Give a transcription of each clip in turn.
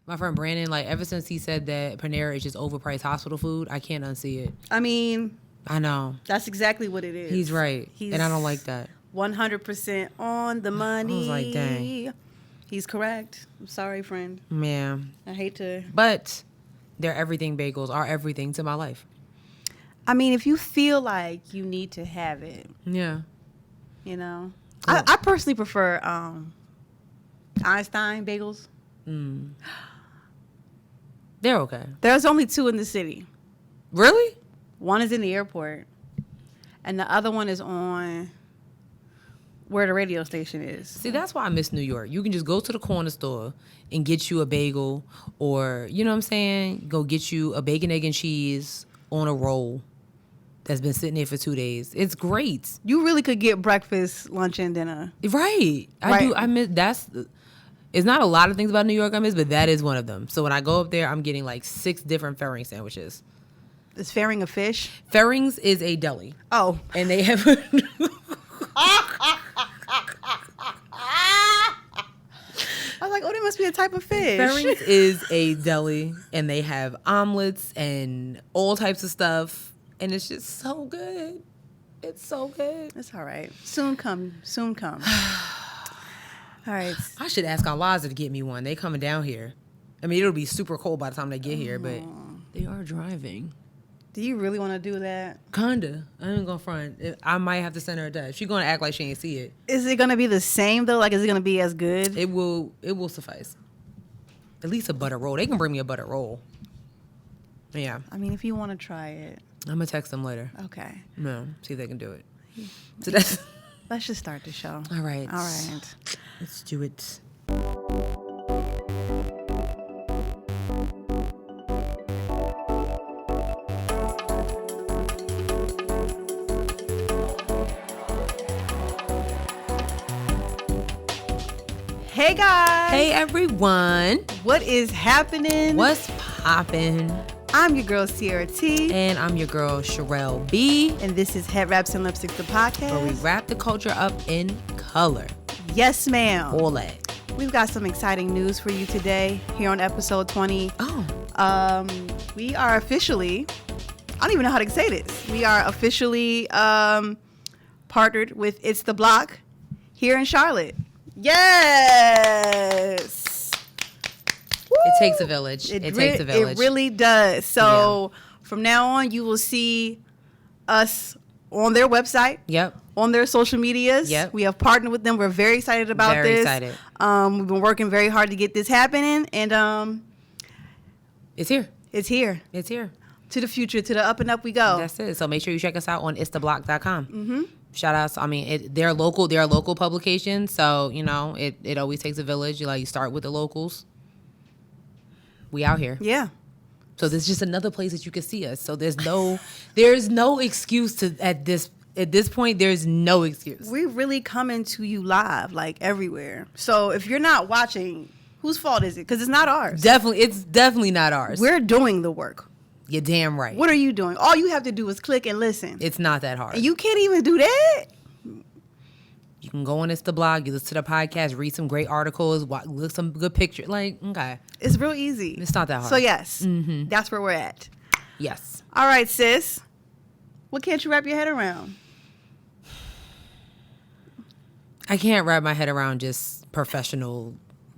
My friend Brandon, like, ever since he said that Panera is just overpriced hospital food, I can't unsee it. I mean, I know. That's exactly what it is. He's right. And I don't like that. 100% on the money. I was like, dang. He's correct. I'm sorry, friend. Yeah. I hate to. But their everything bagels are everything to my life. I mean, if you feel like you need to have it. Yeah. You know. Yeah. I personally prefer Einstein bagels. They're okay. There's only 2 in the city. Really? One is in the airport. And the other one is on where the radio station is. See, that's why I miss New York. You can just go to the corner store and get you a bagel, or, you know what I'm saying, go get you a bacon, egg, and cheese on a roll that's been sitting there for 2 days. It's great. You really could get breakfast, lunch, and dinner. Right. I do. I miss, it's not a lot of things about New York I miss, but that is one of them. So when I go up there, I'm getting like 6 different Ferring sandwiches. Is Ferring a fish? Ferring's is a deli. Oh. And they have... I was like, oh, there must be a type of fish. Ferring's is a deli, and they have omelets and all types of stuff, and it's just so good. It's so good. It's all right. Soon come. Soon come. All right. I should ask Alaza to get me one. They coming down here. I mean, it'll be super cold by the time they get here, but they are driving. Do you really want to do that? Kinda. I ain't gonna front. I might have to send her a text. She's gonna act like she ain't see it. Is it gonna be the same though? Like, is it gonna be as good? It will suffice. At least a butter roll. They can bring me a butter roll. Yeah. I mean, if you want to try it. I'm gonna text them later. Okay. No, see if they can do it. So that's. Let's just start the show. All right. All right. Let's do it. Hey guys. Hey everyone. What is happening? What's poppin'? I'm your girl Sierra T. And I'm your girl Sherelle B. And this is Headwraps and Lipsticks, the podcast. Where we wrap the culture up in color. Yes, ma'am. All that. We've got some exciting news for you today here on episode 20. Oh. We are officially, I don't even know how to say this. We are officially partnered with It's the Block here in Charlotte. Yes. It takes a village. It takes a village. It really does. So from now on, you will see us on their website. Yep. On their social medias. Yep. We have partnered with them. We're very excited about this. Very excited. We've been working very hard to get this happening. And it's here. It's here. It's here. To the future, to the up and up we go. That's it. So make sure you check us out on itstheblock.com. Mm-hmm. Shout outs. I mean, they're local. They're a local publication. So, you know, it always takes a village. You start with the locals. We out here. Yeah. So there's just another place that you can see us. So there's no excuse to at this point. There's no excuse. We really coming to you live, like everywhere. So if you're not watching, whose fault is it? Because it's not ours. It's definitely not ours. We're doing the work. You're damn right. What are you doing? All you have to do is click and listen. It's not that hard. And you can't even do that. You can go on It's the Blog, you listen to the podcast, read some great articles, look some good pictures. Okay. It's real easy. It's not that hard. So yes, that's where we're at. Yes. All right, sis. What can't you wrap your head around? I can't wrap my head around just professional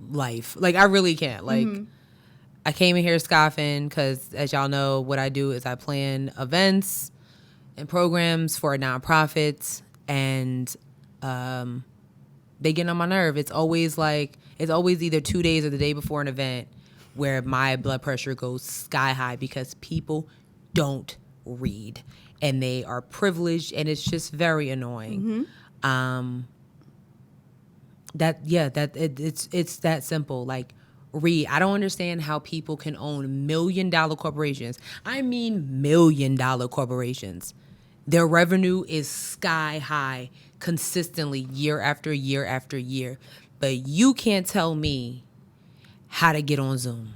life. I really can't. I came in here scoffing because, as y'all know, what I do is I plan events and programs for nonprofits, and they get on my nerve. It's always either 2 days or the day before an event where my blood pressure goes sky high because people don't read and they are privileged, and it's just very annoying. It's that simple. Read. I don't understand how people can own $1 million corporations. I mean $1 million corporations. Their revenue is sky high consistently year after year after year. But you can't tell me how to get on Zoom.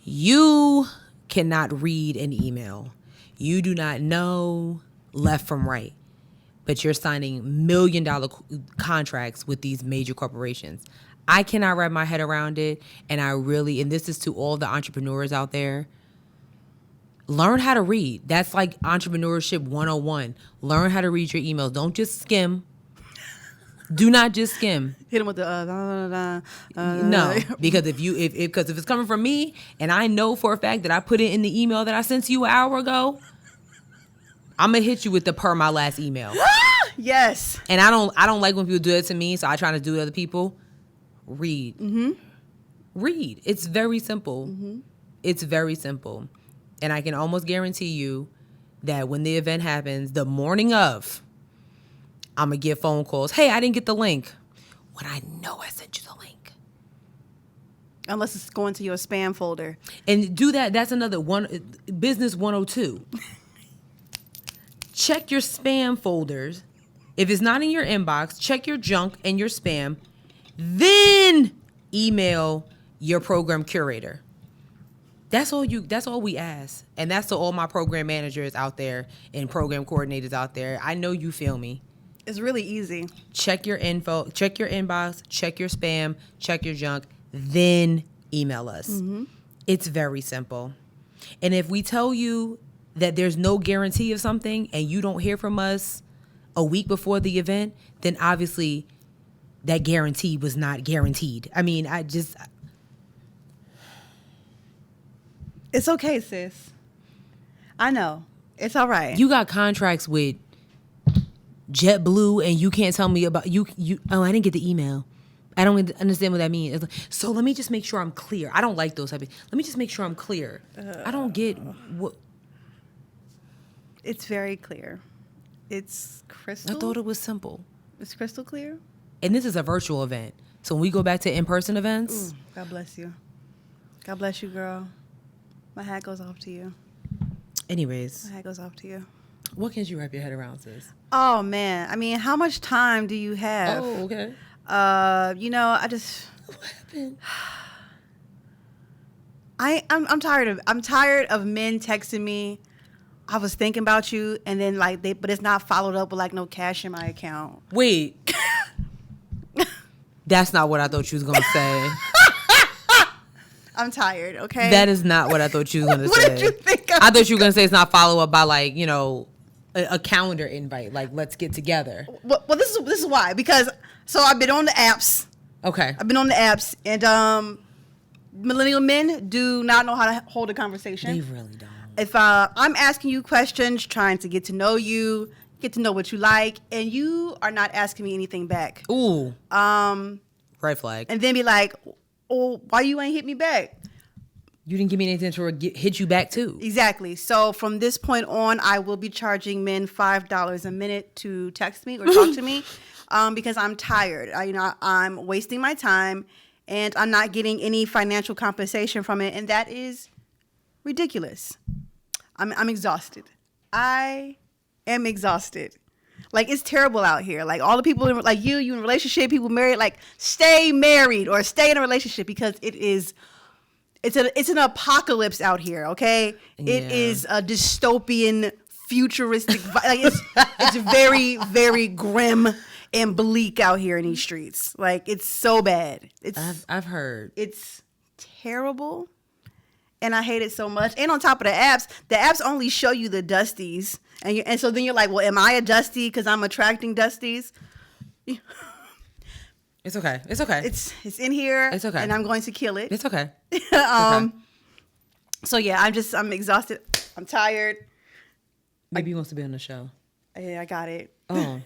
You cannot read an email. You do not know left from right. But you're signing $1 million contracts with these major corporations. I cannot wrap my head around it. And and this is to all the entrepreneurs out there, learn how to read. That's like entrepreneurship 101. Learn how to read your emails. Don't just skim. Do not just skim. Hit them with the No, because if it's coming from me and I know for a fact that I put it in the email that I sent to you an hour ago, I'm gonna hit you with the per my last email. Yes. And I don't like when people do it to me, so I try to do it to other people. Read. Mm-hmm. Read. It's very simple. Mm-hmm. It's very simple. And I can almost guarantee you that when the event happens, the morning of, I'm going to get phone calls. Hey, I didn't get the link. When I know I sent you the link. Unless it's going to your spam folder. And do that. That's another one. Business 102. Check your spam folders. If it's not in your inbox, check your junk and your spam. Then email your program curator. That's all we ask. And that's to all my program managers out there and program coordinators out there. I know you feel me. It's really easy. Check your info, check your inbox, check your spam, check your junk, then email us. Mm-hmm. It's very simple. And if we tell you that there's no guarantee of something and you don't hear from us a week before the event, then obviously that guarantee was not guaranteed. I mean, It's okay, sis. I know. It's all right. You got contracts with JetBlue and you can't tell me about you. Oh, I didn't get the email. I don't understand what that means. It's like, so let me just make sure I'm clear. I don't like those type of. Let me just make sure I'm clear. I don't get what. It's very clear. It's crystal. I thought it was simple. It's crystal clear. And this is a virtual event. So when we go back to in-person events. Ooh, God bless you. God bless you, girl. My hat goes off to you. Anyways. My hat goes off to you. What can you wrap your head around, sis? Oh, man. I mean, how much time do you have? Oh, okay. I just... What happened? I'm tired of men texting me. I was thinking about you, and then but it's not followed up with no cash in my account. Wait. That's not what I thought you was gonna say. I'm tired, okay? That is not what I thought you was gonna say. What did you think? I thought you were gonna say it's not follow up by a calendar invite, let's get together. Well, this is why, because I've been on the apps. Okay. I've been on the apps, and millennial men do not know how to hold a conversation. They really don't. If I'm asking you questions, trying to get to know you, get to know what you like, and you are not asking me anything back. Ooh. Red flag. And then be like, oh, why you ain't hit me back? You didn't give me anything to hit you back too. Exactly. So from this point on, I will be charging men $5 a minute to text me or talk to me, because I'm tired. I'm wasting my time, and I'm not getting any financial compensation from it, and that is ridiculous. I'm exhausted. I am exhausted. It's terrible out here. All the people you in a relationship, people married, stay married or stay in a relationship, because it's an apocalypse out here, okay? Yeah. It is a dystopian, futuristic, it's very, very grim and bleak out here in these streets. It's so bad. I've heard. It's terrible. And I hate it so much. And on top of the apps only show you the dusties. And so then you're like, well, am I a dusty because I'm attracting dusties? It's okay. It's okay. It's in here. It's okay. And I'm going to kill it. It's okay. Okay. So yeah, I'm exhausted. I'm tired. Maybe he wants to be on the show. Yeah, I got it. Oh.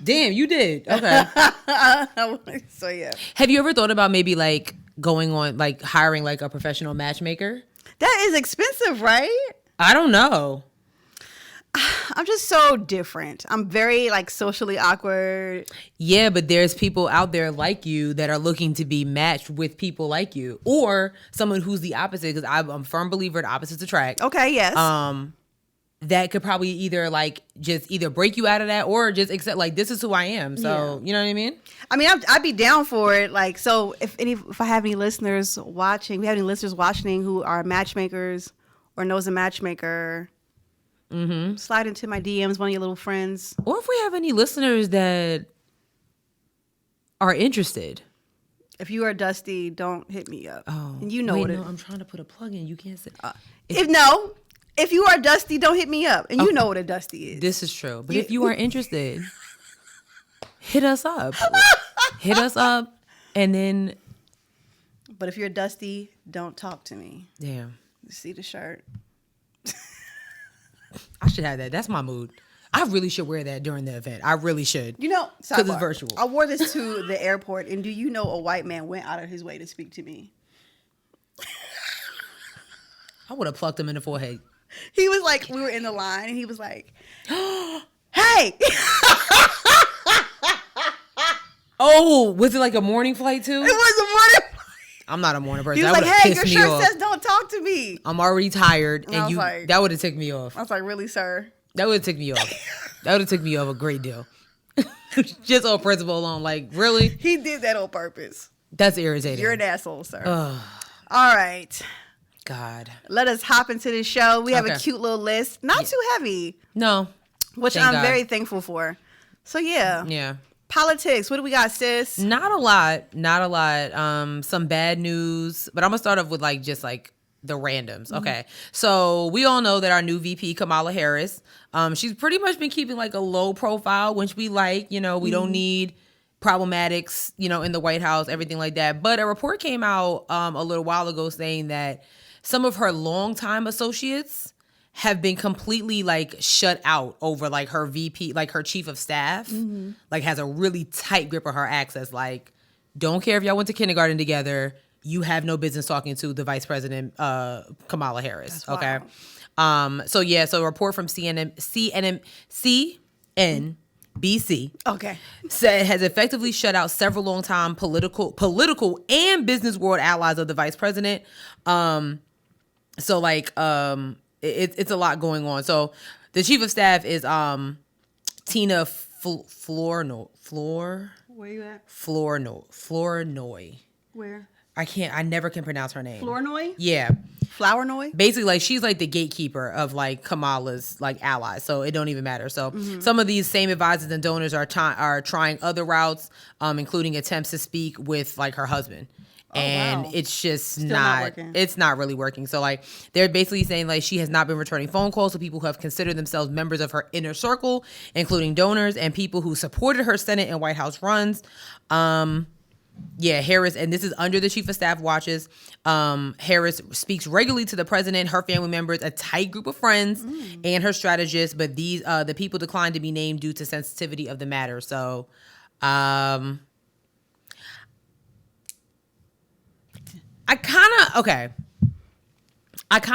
Damn, you did. Okay. So yeah. Have you ever thought about maybe going on hiring a professional matchmaker? That is expensive, right? I don't know. I'm just so different. I'm very socially awkward. Yeah, but there's people out there like you that are looking to be matched with people like you, or someone who's the opposite. Because I'm a firm believer in opposites attract. Okay, yes. That could probably either just either break you out of that or just accept this is who I am. So yeah. You know what I mean? I mean, I'd be down for it. So if I have any listeners watching, who are matchmakers or knows a matchmaker. Mm-hmm. Slide into my DMs, one of your little friends. Or if we have any listeners that are interested. If you are dusty, don't hit me up. Oh, and you know wait, what no, I'm trying to put a plug in. You can't say. If you are dusty, don't hit me up. And you know what a dusty is. This is true. But if you are interested, hit us up. Hit us up, and then. But if you're dusty, don't talk to me. Damn. You see the shirt? I should have that. That's my mood. I really should wear that during the event. I really should. You know, because it's virtual. I wore this to the airport, and do you know a white man went out of his way to speak to me? I would have plucked him in the forehead. He was like, we were in the line, and he was like, hey! Oh, was it like a morning flight too? It was a morning flight. I'm not a morning person. He was that like, hey, your me shirt off. says don't talk to me. I'm already tired, And I and was like- that would have ticked me off. I was like, really, sir? That would have ticked me off. That would have ticked me off a great deal. Just on principle alone. Like, really? He did that on purpose. That's irritating. You're an asshole, sir. Ugh. All right. God. Let us hop into the show. We have a Okay. cute little list. Not too heavy, No. which Thank I'm God. very thankful for. So, yeah. Yeah. Politics. What do we got, sis? Not a lot. Some bad news, but I'm gonna start off with just the randoms. Okay. So we all know that our new VP, Kamala Harris, she's pretty much been keeping a low profile, which we like. We don't need problematics, in the White House, everything like that. But a report came out a little while ago saying that some of her longtime associates have been completely shut out over her VP, her chief of staff, has a really tight grip of her access. Don't care if y'all went to kindergarten together, you have no business talking to the vice president, Kamala Harris. That's okay. wild. So a report from CNBC Okay. said has effectively shut out several longtime political and business world allies of the vice president. It's a lot going on. So the chief of staff is Tina Flournoy. Where you at? Flournoy. Where? I never can pronounce her name. Flournoy? Yeah. Flournoy? Basically, she's the gatekeeper of Kamala's allies, so it don't even matter. So some of these same advisors and donors are trying other routes, including attempts to speak with her husband. And wow. it's just Still not working. It's not really working. So they're basically saying she has not been returning phone calls to people who have considered themselves members of her inner circle, including donors and people who supported her Senate and White House runs. Harris, and this is under the chief of staff watches. Harris speaks regularly to the president, her family members, a tight group of friends, and her strategists. But the people declined to be named due to sensitivity of the matter. So, I kind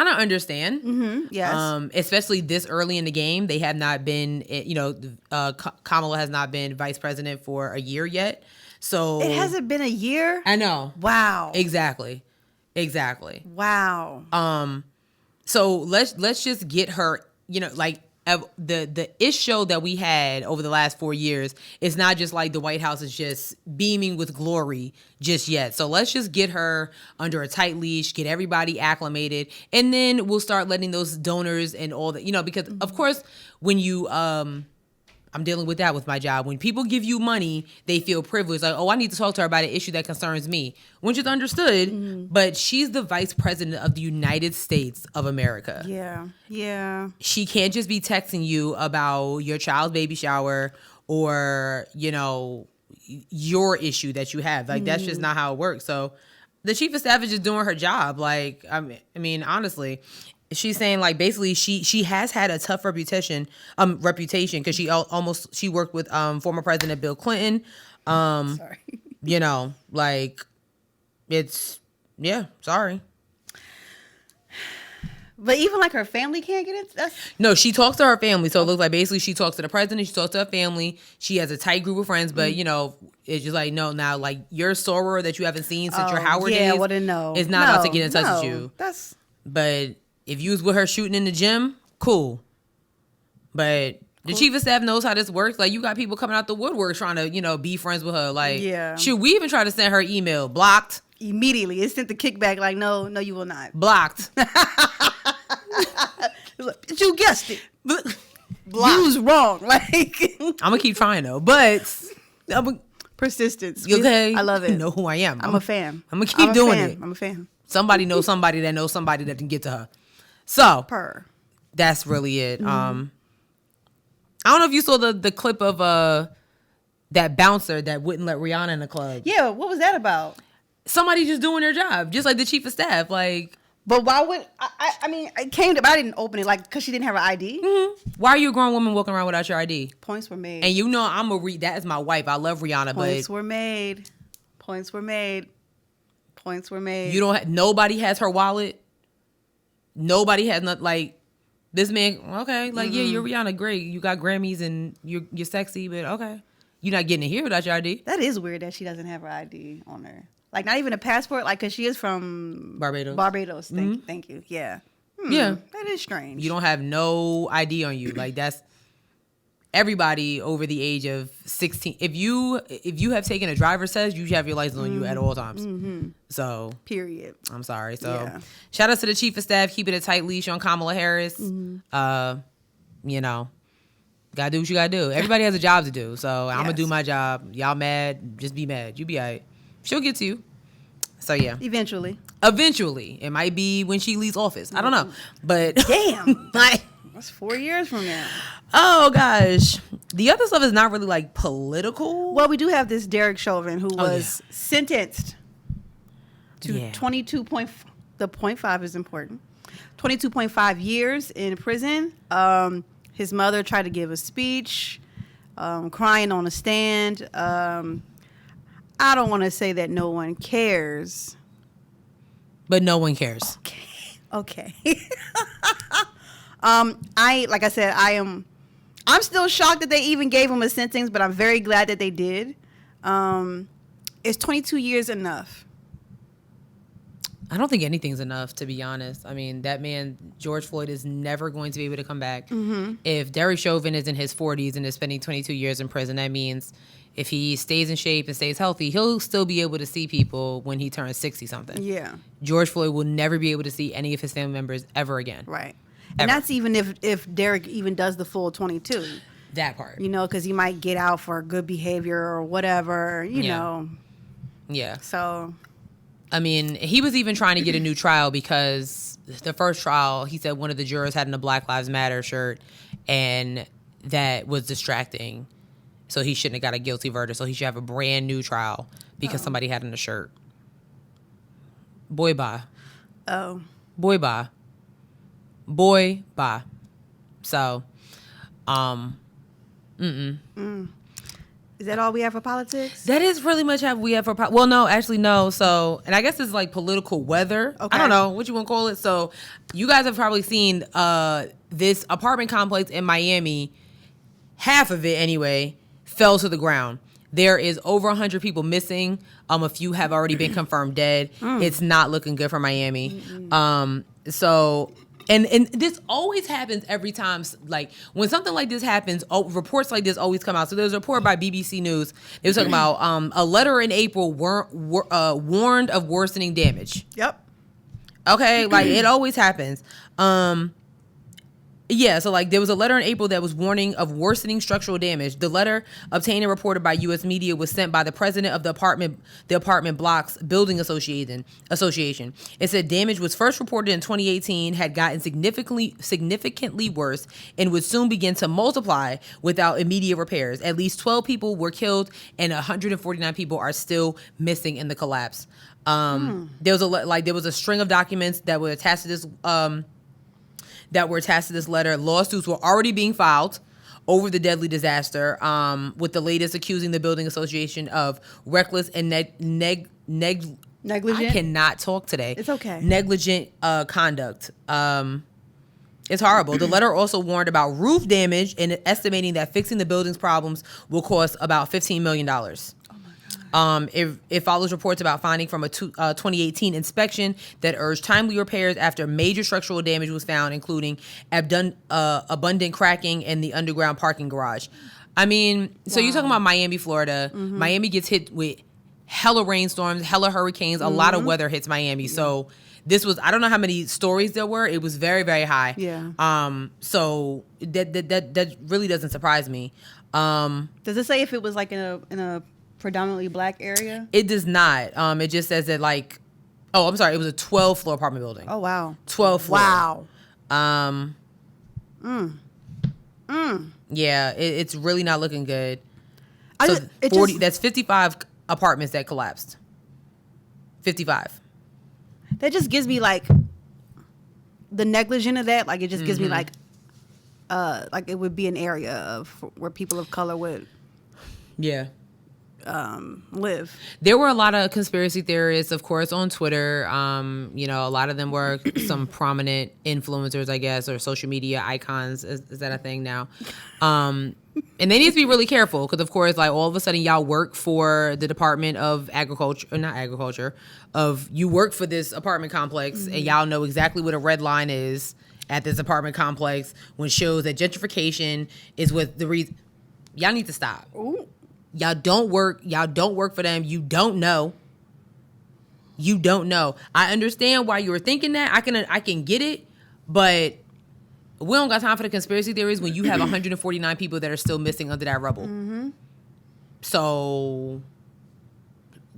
of understand. Mm-hmm. Yes. Especially this early in the game, they have not been. Kamala has not been vice president for a year yet. So it hasn't been a year? I know. Wow. Exactly. Wow. So let's just get her. The issue that we had over the last 4 years is not just the White House is just beaming with glory just yet. So let's just get her under a tight leash, get everybody acclimated, and then we'll start letting those donors and all that, because of course when you, I'm dealing with that with my job. When people give you money, they feel privileged. I need to talk to her about an issue that concerns me, which is understood, but she's the vice president of the United States of America. Yeah. She can't just be texting you about your child's baby shower or, your issue that you have. That's just not how it works. So the chief of staff is just doing her job. Honestly, she's saying basically she has had a tough reputation because she worked with former President Bill Clinton. Sorry. Sorry. But even her family can't get it? No, she talks to her family. So it looks like basically she talks to the president, she talks to her family. She has a tight group of friends, but it's just no, now your soror that you haven't seen since your Howard days is not about to get in touch with you. But if you was with her shooting in the gym, cool. But the chief of staff knows how this works. You got people coming out the woodwork trying to, be friends with her. Should we even try to send her email? Blocked. Immediately. It sent the kickback no, you will not. Blocked. You guessed it. You was wrong. I'm going to keep trying though. But Persistence. Okay. I love it. You know who I am. I'm a fan. I'm going to keep doing it. I'm a fan. Somebody knows somebody that knows somebody that can get to her. So, that's really it. I don't know if you saw the clip of that bouncer that wouldn't let Rihanna in the club. Yeah, what was that about? Somebody just doing their job, just like the chief of staff. Like, but why would I mean, it came to, but I didn't open it, like, because she didn't have her ID. Mm-hmm. Why are you a grown woman walking around without your ID? Points were made. And you know I'm a that is my wife. I love Rihanna, Points were made. Points were made. Points were made. You don't. Nobody has her wallet. Nobody has not like this man. Okay, like yeah, you're Rihanna, great. You got Grammys and you're sexy, but okay, you're not getting in here without your ID. That is weird that she doesn't have her ID on her. Like, not even a passport, like, because she is from Barbados. Thank you. Yeah. Yeah. That is strange. You don't have no ID on you. Like, that's everybody over the age of 16. If you have taken a driver's test, you should have your license on you at all times. So. Period. I'm sorry. So, shout out to the chief of staff, keeping a tight leash on Kamala Harris. You know, gotta do what you gotta do. Everybody has a job to do. So, I'm gonna do my job. Y'all mad, just be mad. You be all right. She'll get to you. So, yeah. Eventually. It might be when she leaves office. I don't know. But damn. That's 4 years from now. Oh, gosh. The other stuff is not really, like, political. Well, we do have this Derek Chauvin who was sentenced to 22.5. The 0.5 is important. 22.5 years in prison. His mother tried to give a speech, crying on a stand. I don't want to say that no one cares. But no one cares. Okay. I'm still shocked that they even gave him a sentence, but I'm very glad that they did. Is 22 years enough? I don't think anything's enough, to be honest. I mean, that man, George Floyd, is never going to be able to come back. If Darius Chauvin is in his 40s and is spending 22 years in prison, that means if he stays in shape and stays healthy, he'll still be able to see people when he turns 60-something. Yeah. George Floyd will never be able to see any of his family members ever again. Right. And that's even if Derek even does the full 22. That part. You know, because he might get out for good behavior or whatever, you know. Yeah. So. I mean, he was even trying to get a new trial because the first trial, he said one of the jurors had in a Black Lives Matter shirt, and that was distracting. So he shouldn't have got a guilty verdict. So he should have a brand new trial because somebody had in a shirt. Boy, bye. Oh. Boy, bye. Boy, bye. So, Is that all we have for politics? That is really much how we have for well, no, actually, no. So, and I guess it's like political weather. Okay. I don't know what you want to call it. So, you guys have probably seen this apartment complex in Miami. Half of it, anyway, fell to the ground. There is over 100 people missing. A few have already been confirmed dead. It's not looking good for Miami. So, and this always happens every time. Like, when something like this happens, reports like this always come out. So there's a report by BBC News. They were talking about a letter in April warned of worsening damage. Yep. Okay, like, it always happens. Yeah, so like there was a letter in April that was warning of worsening structural damage. The letter, obtained and reported by U.S. media, was sent by the president of the apartment blocks building association. It said damage was first reported in 2018, had gotten significantly worse, and would soon begin to multiply without immediate repairs. At least 12 people were killed, and 149 people are still missing in the collapse. There was a string of documents that were attached to this. Letter. Lawsuits were already being filed over the deadly disaster, with the latest accusing the building association of reckless and negligent. I cannot talk today. It's okay. Negligent conduct. It's horrible. The letter also warned about roof damage and estimating that fixing the building's problems will cost about $15 million. It follows reports about finding from a 2018 inspection that urged timely repairs after major structural damage was found, including abundant cracking in the underground parking garage. I mean, so you're talking about Miami, Florida. Miami gets hit with hella rainstorms, hella hurricanes. A lot of weather hits Miami. So this was, I don't know how many stories there were. It was very, very high. Yeah. So that really doesn't surprise me. Does it say if it was like in a predominantly black area? It does not. It just says that like, oh, I'm sorry. It was a 12-floor apartment building. Oh, wow. 12 floor. Wow. Yeah, it's really not looking good. So that's 55 apartments that collapsed. 55. That just gives me like the negligence of that. Like it just gives me like it would be an area of where people of color would live. There were a lot of conspiracy theorists, of course, on Twitter. A lot of them were some prominent influencers, I guess, or social media icons. Is that a thing now? And they need to be really careful because, of course, like all of a sudden y'all work for the Department of Agriculture, or not agriculture, you work for this apartment complex and y'all know exactly what a red line is at this apartment complex when it shows that gentrification is with the reason. Y'all need to stop. Ooh. Y'all don't work for them. You don't know. I understand why you were thinking that. I can get it, but we don't got time for the conspiracy theories when you have 149 people that are still missing under that rubble. Mm-hmm. So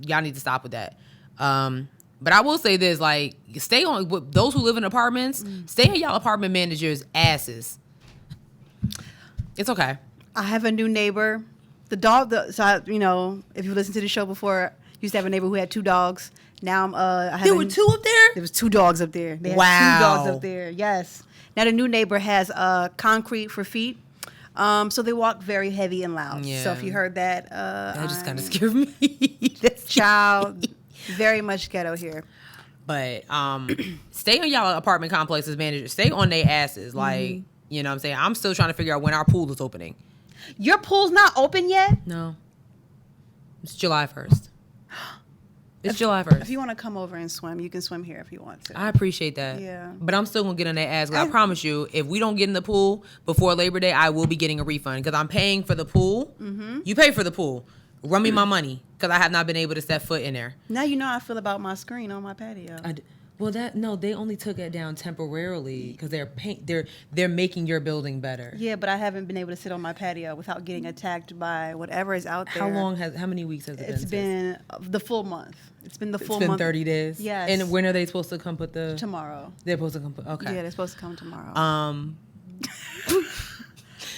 y'all need to stop with that. But I will say this, like, stay on with those who live in apartments, stay on y'all apartment managers' asses. It's okay. I have a new neighbor. The dog, if you listened to the show before, used to have a neighbor who had 2 dogs. Now there were 2 up there? There was 2 dogs up there. They had 2 dogs up there, yes. Now the new neighbor has concrete for feet. So they walk very heavy and loud. Yeah. So if you heard that. That just kind of scared me. Child, very much ghetto here. But stay on y'all apartment complexes managers. Stay on their asses. Like, you know what I'm saying? I'm still trying to figure out when our pool is opening. Your pool's not open yet? No. It's July 1st. It's July 1st. If you want to come over and swim, you can swim here if you want to. I appreciate that. Yeah. But I'm still going to get on their ass. I promise you, if we don't get in the pool before Labor Day, I will be getting a refund because I'm paying for the pool. Mm-hmm. You pay for the pool. Run me my money because I have not been able to set foot in there. Now you know how I feel about my screen on my patio. They only took it down temporarily because they're making your building better. Yeah, but I haven't been able to sit on my patio without getting attacked by whatever is out there. How many weeks has it been? It's been the full month. It's been full month. It's been 30 days? Yes. And when are they supposed to come put Tomorrow. They're supposed to come put, okay. Yeah, they're supposed to come tomorrow.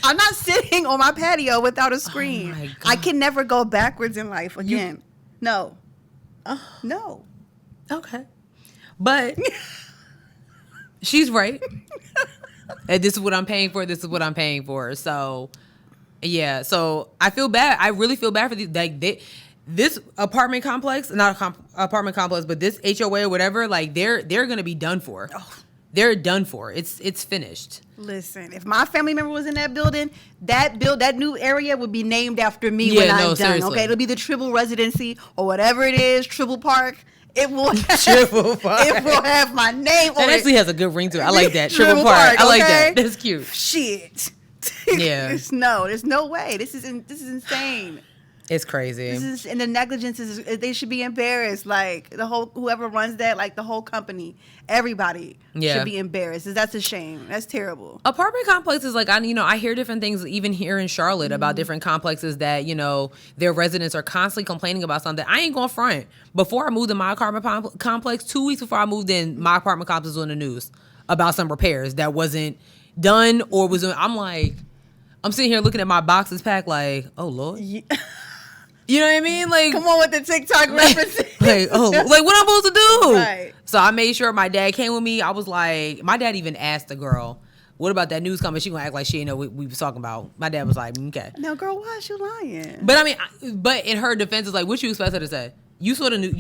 I'm not sitting on my patio without a screen. Oh my God. I can never go backwards in life again. No. No. Okay. But she's right. And this is what I'm paying for. So, yeah. So I feel bad. I really feel bad for these. Like this apartment complex, not apartment complex, but this HOA or whatever. Like they're gonna be done for. Oh. They're done for. It's finished. Listen, if my family member was in that building, that new area would be named after me when I'm done. Seriously. Okay, it'll be the Tribble Residency or whatever it is, Tribble Park. It will have my name on it. That actually has a good ring to it. I like that. Tribble Park. I like that. That's cute. Shit. Yeah. There's no way. This is insane. It's crazy. And the negligence they should be embarrassed. Like whoever runs that, like the whole company, everybody should be embarrassed. That's a shame. That's terrible. Apartment complexes, like I hear different things even here in Charlotte about different complexes that their residents are constantly complaining about something. I ain't going front. Before I moved in my apartment complex, 2 weeks before I moved in, my apartment complex was on the news about some repairs that wasn't done or was. I'm like, I'm sitting here looking at my boxes packed, like, oh Lord. Yeah. You know what I mean? Like, come on with the TikTok references. Like what I'm supposed to do? Right. So I made sure my dad came with me. I was like, my dad even asked the girl, "What about that news company?" She gonna act like she didn't know what we was talking about. My dad was like, "Okay." No, girl, why is you lying? But I mean, but in her defense, is like, what you expect her to say? You saw the news.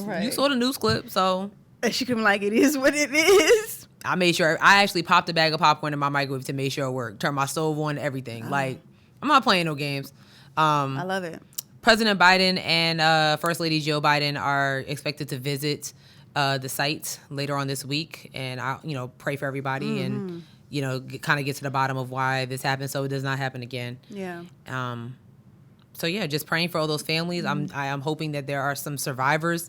Right. You saw the news clip. So and she can like, it is what it is. I made sure. I actually popped a bag of popcorn in my microwave to make sure it worked. Turned my stove on, everything. Like, I'm not playing no games. I love it. President Biden and First Lady Joe Biden are expected to visit the site later on this week, and I, pray for everybody and kind of get to the bottom of why this happened, so it does not happen again. Yeah. So yeah, just praying for all those families. I'm hoping that there are some survivors.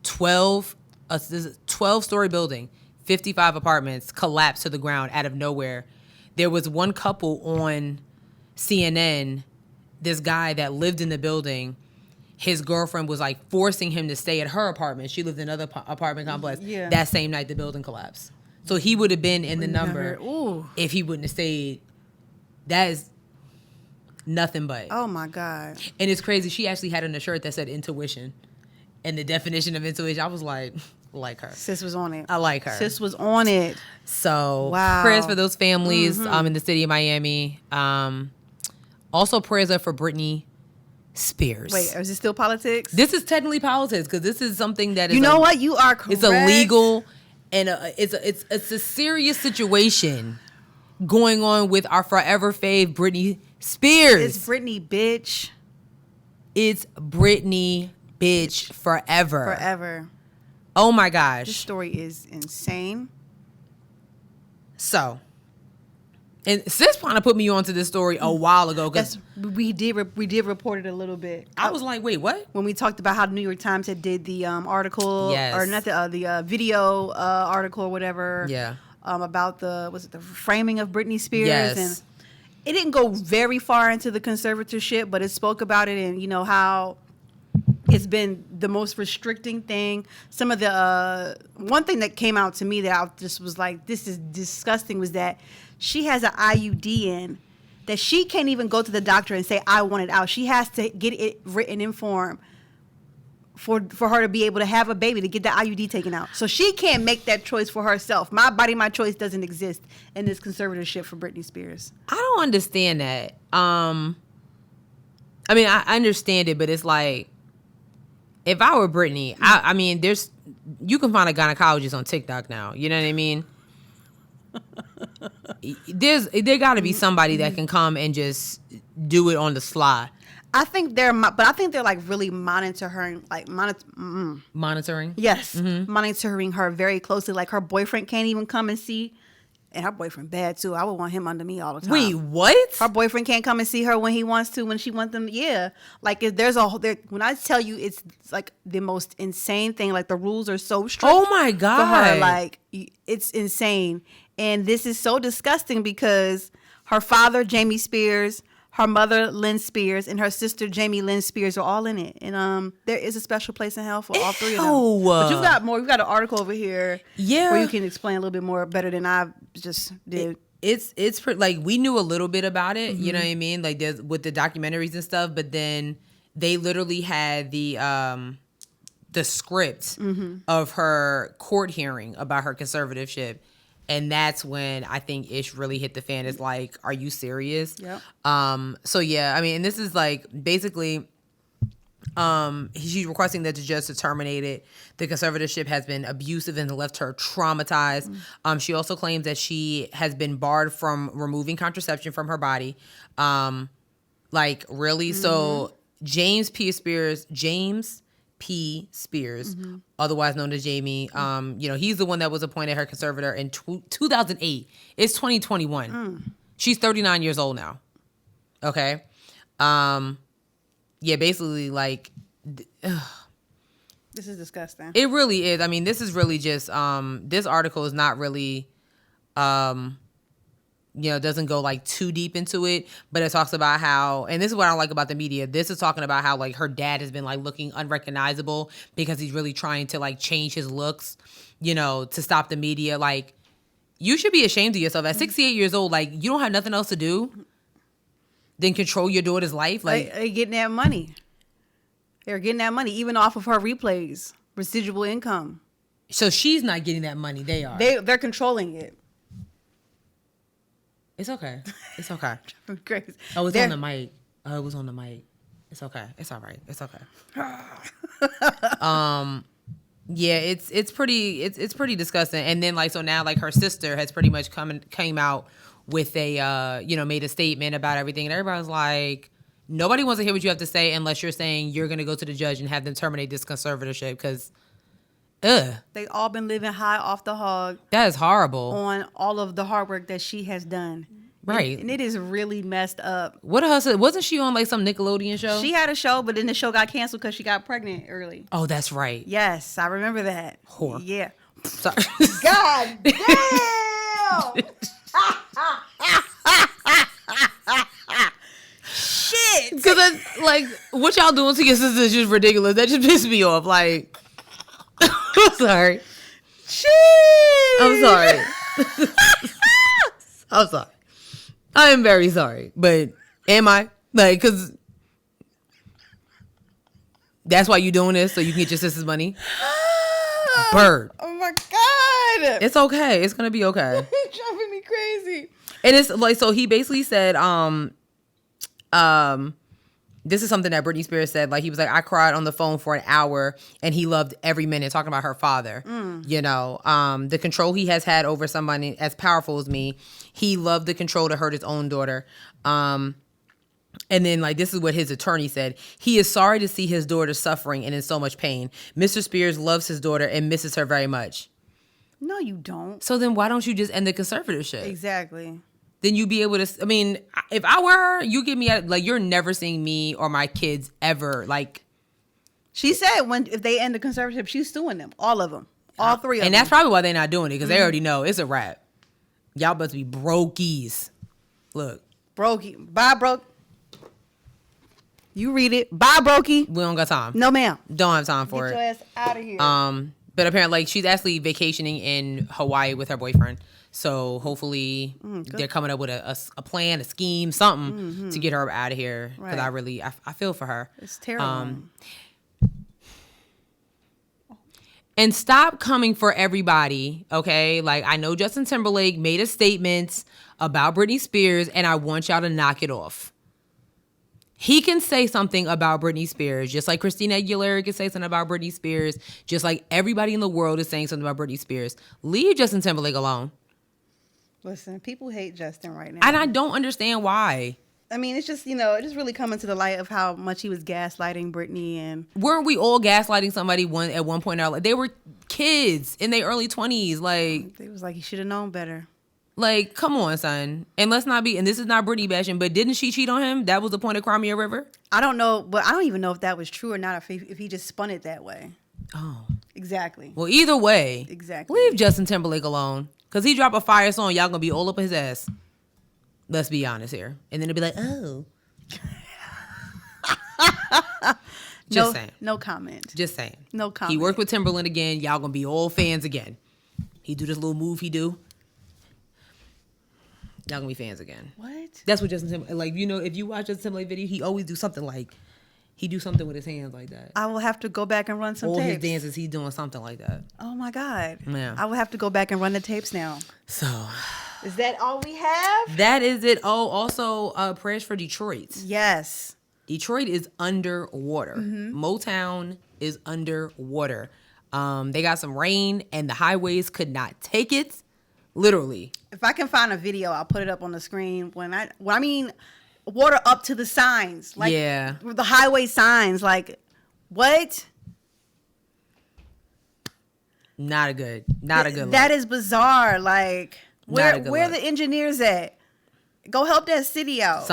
12-story building, 55 apartments collapsed to the ground out of nowhere. There was one couple on CNN. This guy that lived in the building, his girlfriend was like forcing him to stay at her apartment. She lived in another apartment complex. Yeah. That same night the building collapsed. So he would have been in the number Ooh. if he wouldn't have stayed. That is nothing but. Oh my God. And it's crazy. She actually had on a shirt that said intuition. And the definition of intuition, I was like her. Sis was on it. I like her. Sis was on it. So wow. Prayers for those families in the city of Miami. Also prayers up for Britney Spears. Wait, is it still politics? This is technically politics because this is something that is. You know what? You are correct. It's illegal, and it's a serious situation going on with our forever fave Britney Spears. It's Britney, bitch. It's Britney, bitch, forever. Forever. Oh my gosh. This story is insane. So, and Sis kind of put me onto this story a while ago because we did report it a little bit. I was like, wait, what? When we talked about how the New York Times had did the article, Yes. or not the video article or whatever. Yeah. About the framing of Britney Spears. Yes. And it didn't go very far into the conservatorship, but it spoke about it and how it's been the most restricting thing. Some of the one thing that came out to me that I just was like, this is disgusting, was that she has an IUD in that she can't even go to the doctor and say, I want it out. She has to get it written in form for her to be able to have a baby, to get the IUD taken out. So she can't make that choice for herself. My body, my choice doesn't exist in this conservatorship for Britney Spears. I don't understand that. I mean, I understand it, but it's like, if I were Britney, I mean, you can find a gynecologist on TikTok now. You know what I mean? There got to be somebody that can come and just do it on the sly. I think they're like really monitoring, Monitoring. Yes, monitoring her very closely. Like her boyfriend can't even come and see, and her boyfriend bad too. I would want him under me all the time. Wait, what? Her boyfriend can't come and see her when he wants to, when she wants them. Yeah, like if when I tell you, it's like the most insane thing. Like the rules are so strict. Oh my God. For her, like it's insane, and this is so disgusting because her father, Jamie Spears, her mother, Lynn Spears, and her sister, Jamie Lynn Spears, are all in it. And there is a special place in hell for all three of them. But you've got more. You've got an article over here, where you can explain a little bit more better than I just did. It's like we knew a little bit about it. You know what I mean? Like there's with the documentaries and stuff, but then they literally had the script of her court hearing about her conservatorship. And that's when I think Ish really hit the fan. It's like, are you serious? Yep. So yeah, I mean, and this is like basically, she's requesting that the judge to terminate it. The conservatorship has been abusive and left her traumatized. She also claims that she has been barred from removing contraception from her body. Like really? So James P. Spears, otherwise known as Jamie, he's the one that was appointed her conservator in 2008. It's 2021. She's 39 years old now. Okay. Basically like, this is disgusting. It really is. I mean, this is really just, this article is not really, doesn't go like too deep into it, but it talks about how, and this is what I like about the media. This is talking about how like her dad has been like looking unrecognizable because he's really trying to like change his looks, to stop the media. Like you should be ashamed of yourself at 68 years old. Like you don't have nothing else to do than control your daughter's life. Like they're getting that money. They're getting that money even off of her replays, residual income. So she's not getting that money. They are. They're controlling it. It's okay. It's okay. Crazy. Oh, it's on the mic. Oh, it was on the mic. It's okay. It's all right. It's okay. It's pretty disgusting. And then like so now like her sister has pretty much came out with a made a statement about everything, and everybody's like, nobody wants to hear what you have to say unless you're saying you're gonna go to the judge and have them terminate this conservatorship because. They all been living high off the hog. That is horrible. On all of the hard work that she has done. Right. And it is really messed up. Wasn't she on like some Nickelodeon show? She had a show, but then the show got canceled because she got pregnant early. Oh, that's right. Yes, I remember that. Whore. Yeah. Sorry. God damn! Shit! Because like What y'all doing to your sisters is just ridiculous. That just pissed me off. Like, I'm sorry. Jeez. I'm sorry. I'm sorry. I am very sorry. But am I? Like, because that's why you doing this, so you can get your sister's money? Bird. Oh my God. It's okay. It's going to be okay. It's driving me crazy. And it's like, so he basically said, this is something that Britney Spears said. Like, he was like, I cried on the phone for an hour and he loved every minute, talking about her father. You know, the control he has had over somebody as powerful as me. He loved the control to hurt his own daughter. And then, like, this is what his attorney said. He is sorry to see his daughter suffering and in so much pain. Mr. Spears loves his daughter and misses her very much. No, you don't. So then why don't you just end the conservatorship? Exactly. Then you be able to, I mean, if I were her, you give me, like, you're never seeing me or my kids ever, like. She said if they end the conservatorship, she's suing them. All of them. All three of them. And that's probably why they're not doing it, because they already know it's a wrap. Y'all about to be brokies. Look. Brokey. Bye, broke. You read it. Bye, brokey. We don't got time. No, ma'am. Don't have time for Get it. your ass out of here. But apparently, like, she's actually vacationing in Hawaii with her boyfriend. So hopefully they're coming up with a plan, a scheme, something to get her out of here. Because I feel for her. It's terrible. And stop coming for everybody, okay? Like, I know Justin Timberlake made a statement about Britney Spears, and I want y'all to knock it off. He can say something about Britney Spears, just like Christina Aguilera can say something about Britney Spears, just like everybody in the world is saying something about Britney Spears. Leave Justin Timberlake alone. Listen, people hate Justin right now. And I don't understand why. I mean, it's just, it just really coming to the light of how much he was gaslighting Britney. And weren't we all gaslighting somebody at one point in our life? They were kids in their early 20s. Like, it was like he should have known better. Like, come on, son. And let's not be, and this is not Britney bashing, but didn't she cheat on him? That was the point of Crimea River? I don't know, but I don't even know if that was true or not, if he just spun it that way. Oh. Exactly. Well, either way. Exactly. Leave Justin Timberlake alone. Because he drop a fire song, y'all gonna be all up his ass. Let's be honest here. And then it'll be like, oh. Just saying. No comment. Just saying. No comment. He worked with Timberland again. Y'all gonna be all fans again. He do this little move he do. Y'all gonna be fans again. What? That's what Justin Timberlake, like, if you watch Justin Timberlake video, he always do something like, he do something with his hands like that. I will have to go back and run some all tapes. His dances, he doing something like that. Oh my God. Yeah. I will have to go back and run the tapes now. So. Is that all we have? That is it. Oh, also, prayers for Detroit. Yes. Detroit is underwater. Motown is underwater. They got some rain and the highways could not take it. Literally. If I can find a video, I'll put it up on the screen. I mean, water up to the signs. Like, yeah. The highway signs. Like, what? Not a good look. That is bizarre. Like, where the engineers at? Go help that city out.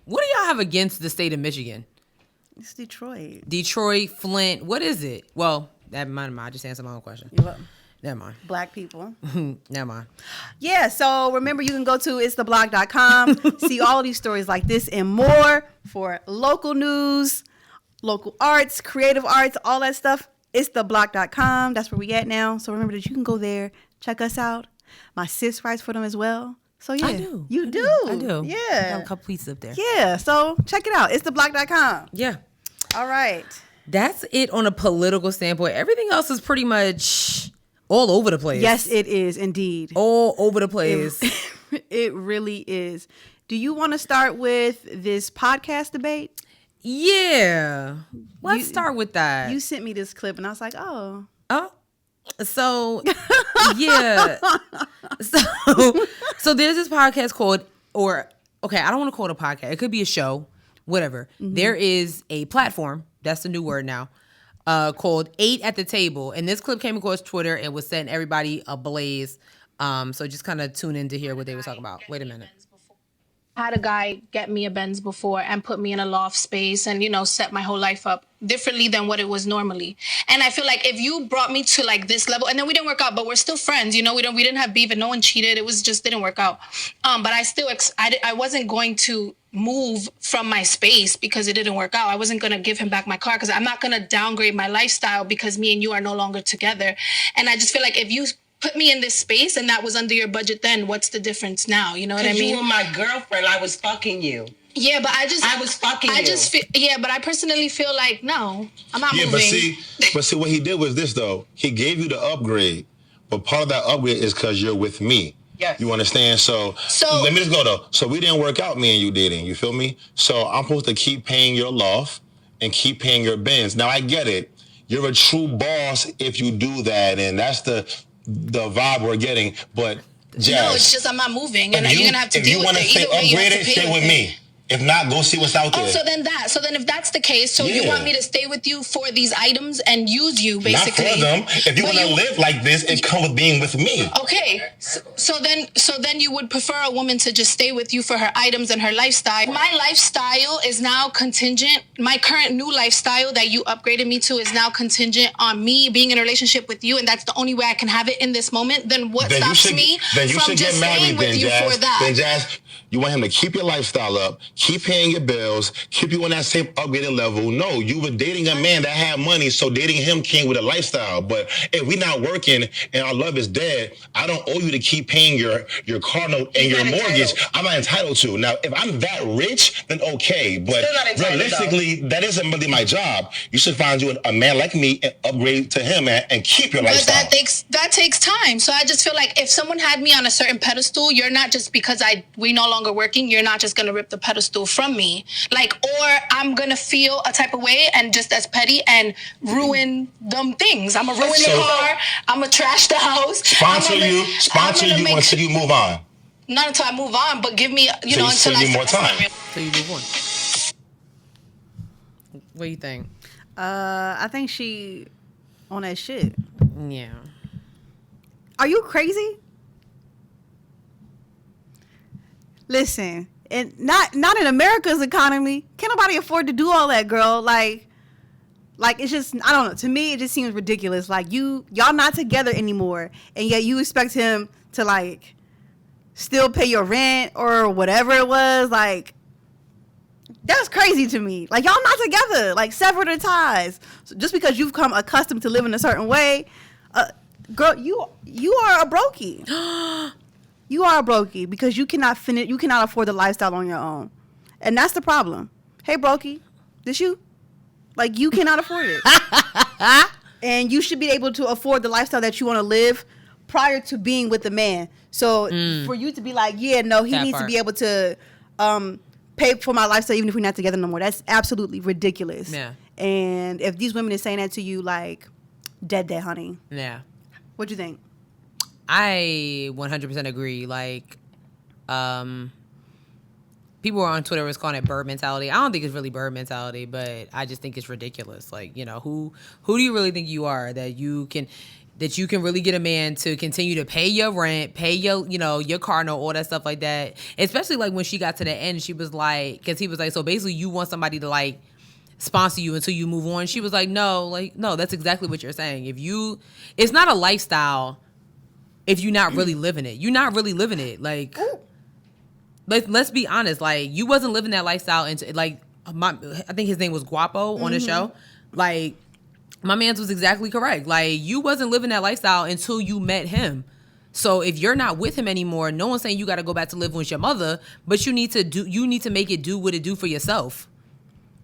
What do y'all have against the state of Michigan? It's Detroit. Detroit, Flint. What is it? Well, never mind. I just answered my own question. Never mind. Black people. Never mind. Yeah, so remember you can go to itstheblog.com, see all of these stories like this and more for local news, local arts, creative arts, all that stuff. Itstheblog.com. That's where we at now. So remember that you can go there, check us out. My sis writes for them as well. So yeah. I do. You do. I do. Yeah. I got a couple pieces up there. Yeah, so check it out. Itstheblog.com. Yeah. All right. That's it on a political standpoint. Everything else is pretty much all over the place. Yes, it is indeed. All over the place. It really is. Do you want to start with this podcast debate? Yeah. Let's start with that. You sent me this clip and I was like, oh. So, yeah. So there's this podcast called, I don't want to call it a podcast. It could be a show, whatever. Mm-hmm. There is a platform, that's the new word now, called 8 at the Table. And this clip came across Twitter and was setting everybody ablaze. So just kind of tune in to hear what they were talking about. Wait a minute. I had a guy get me a Benz before and put me in a loft space and, set my whole life up differently than what it was normally. And I feel like if you brought me to like this level, and then we didn't work out, but we're still friends, we didn't have beef and no one cheated. It was just didn't work out. But I still, I wasn't going to move from my space because it didn't work out. I wasn't going to give him back my car because I'm not going to downgrade my lifestyle because me and you are no longer together. And I just feel like if you put me in this space and that was under your budget then, what's the difference now? You know what I mean? You were my girlfriend. I was fucking you. Yeah, but I was fucking you. But I personally feel like, no, I'm not moving. But see, what he did was this, though. He gave you the upgrade, but part of that upgrade is because you're with me. Yes. You understand? So let me just go, though. So we didn't work out, me and you dating. You feel me? So I'm supposed to keep paying your loft and keep paying your bins. Now, I get it. You're a true boss if you do that, and that's the vibe we're getting. But, Jazz, no, it's just I'm not moving, and you're going to have to deal with it. If you want to stay upgraded, stay with me. If not, go see what's out there. Oh, so then if that's the case, you want me to stay with you for these items and use you, basically. Not for them. If you want to live like this, it comes with being with me. Okay. So then you would prefer a woman to just stay with you for her items and her lifestyle. My lifestyle is now contingent. My current new lifestyle that you upgraded me to is now contingent on me being in a relationship with you, and that's the only way I can have it in this moment. Then what stops me from just staying with you for that? Then, Jazz, you want him to keep your lifestyle up, keep paying your bills, keep you on that same upgraded level. No, you were dating a man that had money, so dating him came with a lifestyle. But if we're not working and our love is dead, I don't owe you to keep paying your car note and your mortgage. I'm not entitled to. Now, if I'm that rich, then okay. But realistically, that isn't really my job. You should find you a man like me and upgrade to him and keep your lifestyle. But that takes time. So I just feel like if someone had me on a certain pedestal, you're not just because we no longer working, you're not just gonna rip the pedestal from me. Like, or I'm gonna feel a type of way and just as petty and ruin them things. I'm gonna ruin the car, I'm gonna trash the house. Sponsor you until you move on. Not until I move on, but give me, until I need more time. Till you move on. What do you think? I think she on that shit. Yeah. Are you crazy? Listen, and not in America's economy. Can't nobody afford to do all that, girl. Like it's just, I don't know. To me, it just seems ridiculous. Like y'all not together anymore, and yet you expect him to like still pay your rent or whatever it was. Like that's crazy to me. Like y'all not together. Like sever the ties. So just because you've come accustomed to living a certain way, girl, you are a brokey. You are a brokey because you cannot afford the lifestyle on your own. And that's the problem. Hey, brokey, this you? Like, you cannot afford it. And you should be able to afford the lifestyle that you want to live prior to being with the man. So for you to be like, yeah, no, he needs to be able to pay for my lifestyle even if we're not together no more. That's absolutely ridiculous. Yeah. And if these women are saying that to you, like, dead, honey. Yeah. What you think? I 100% agree. Like, people on Twitter was calling it bird mentality. I don't think it's really bird mentality, but I just think it's ridiculous. Like, who do you really think you are that you can really get a man to continue to pay your rent, pay your, your car note, all that stuff like that. Especially like when she got to the end, she was like, because he was like, so basically you want somebody to like sponsor you until you move on. She was like, no, that's exactly what you're saying. It's not a lifestyle if you're not really living it. You're not really living it. Like, let's be honest. Like, you wasn't living that lifestyle until, like, I think his name was Guapo on the show. Like, my man's was exactly correct. Like, you wasn't living that lifestyle until you met him. So if you're not with him anymore, no one's saying you got to go back to live with your mother, but you need to make it do what it do for yourself.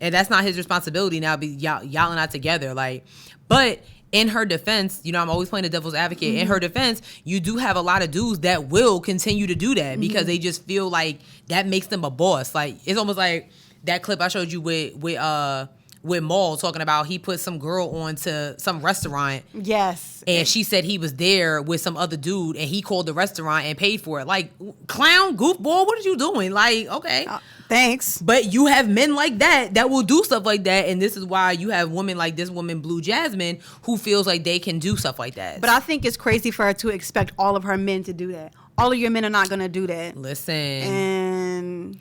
And that's not his responsibility now. Y'all are not together. Like, but in her defense, I'm always playing the devil's advocate. In her defense, you do have a lot of dudes that will continue to do that because they just feel like that makes them a boss. Like, it's almost like that clip I showed you with Maul talking about he put some girl onto some restaurant. Yes. And she said he was there with some other dude and he called the restaurant and paid for it. Like, clown, goofball, what are you doing? Like, okay. Thanks. But you have men like that will do stuff like that. And this is why you have women like this woman, Blue Jasmine, who feels like they can do stuff like that. But I think it's crazy for her to expect all of her men to do that. All of your men are not going to do that. Listen. And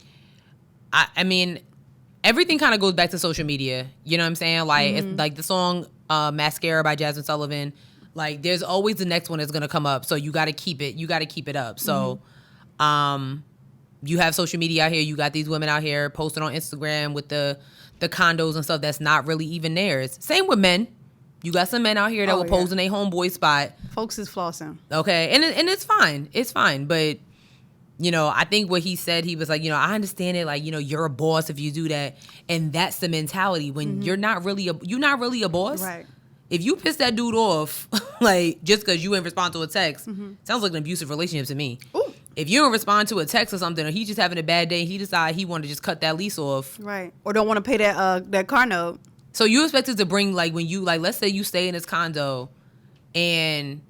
I mean, everything kind of goes back to social media. You know what I'm saying? Like, it's like the song Mascara by Jasmine Sullivan. Like, there's always the next one that's going to come up. So you got to keep it. You got to keep it up. So, You have social media out here. You got these women out here posting on Instagram with the condos and stuff that's not really even theirs. Same with men. You got some men out here that will pose in their homeboy spot. Folks is flossing. Okay, and it's fine. It's fine. But, you know, I think what he said, he was like, you know, I understand it. Like, you know, you're a boss if you do that. And that's the mentality when you're not really a boss. Right. If you piss that dude off, like, just because you ain't respond to a text, sounds like an abusive relationship to me. Ooh. If you don't respond to a text or something, or he's just having a bad day, he decide he want to just cut that lease off. Right. Or don't want to pay that car note. So you expected to bring, like, when you, like, let's say you stay in this condo and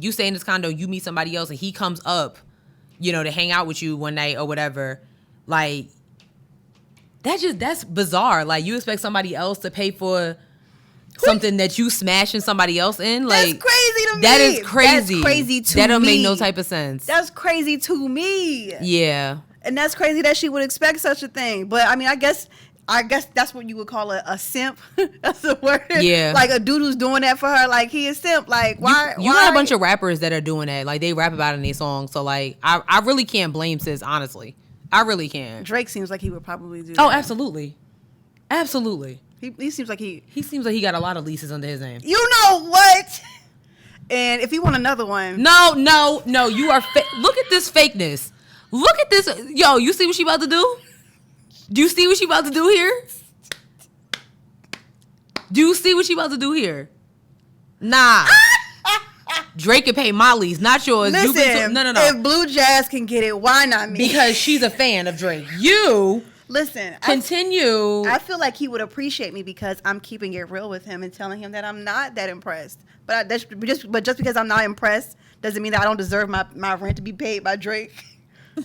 you stay in this condo, you meet somebody else and he comes up, you know, to hang out with you one night or whatever. Like, that's bizarre. Like, you expect somebody else to pay for something that you smashing somebody else in? Like, that's crazy to me. That is crazy. That's crazy to me. That don't make no type of sense. That's crazy to me. Yeah. And that's crazy that she would expect such a thing. But, I mean, I guess that's what you would call a simp. That's the word. Yeah. Like a dude who's doing that for her. Like, he is simp. Like, why? You got a bunch of rappers that are doing that. Like, they rap about it in their songs. So, like, I really can't blame sis, honestly. I really can't. Drake seems like he would probably do that. Oh, absolutely. Absolutely. He seems like he seems like he got a lot of leases under his name. You know what? And if he want another one. No. You are look at this fakeness. Look at this. Yo, you see what she about to do? Do you see what she about to do here? Do you see what she about to do here? Nah. Drake can pay my lease, not yours. Listen, no. If Blue Jazz can get it, why not me? Because she's a fan of Drake. You listen. Continue. I feel like he would appreciate me because I'm keeping it real with him and telling him that I'm not that impressed. But just because I'm not impressed doesn't mean that I don't deserve my rent to be paid by Drake. No,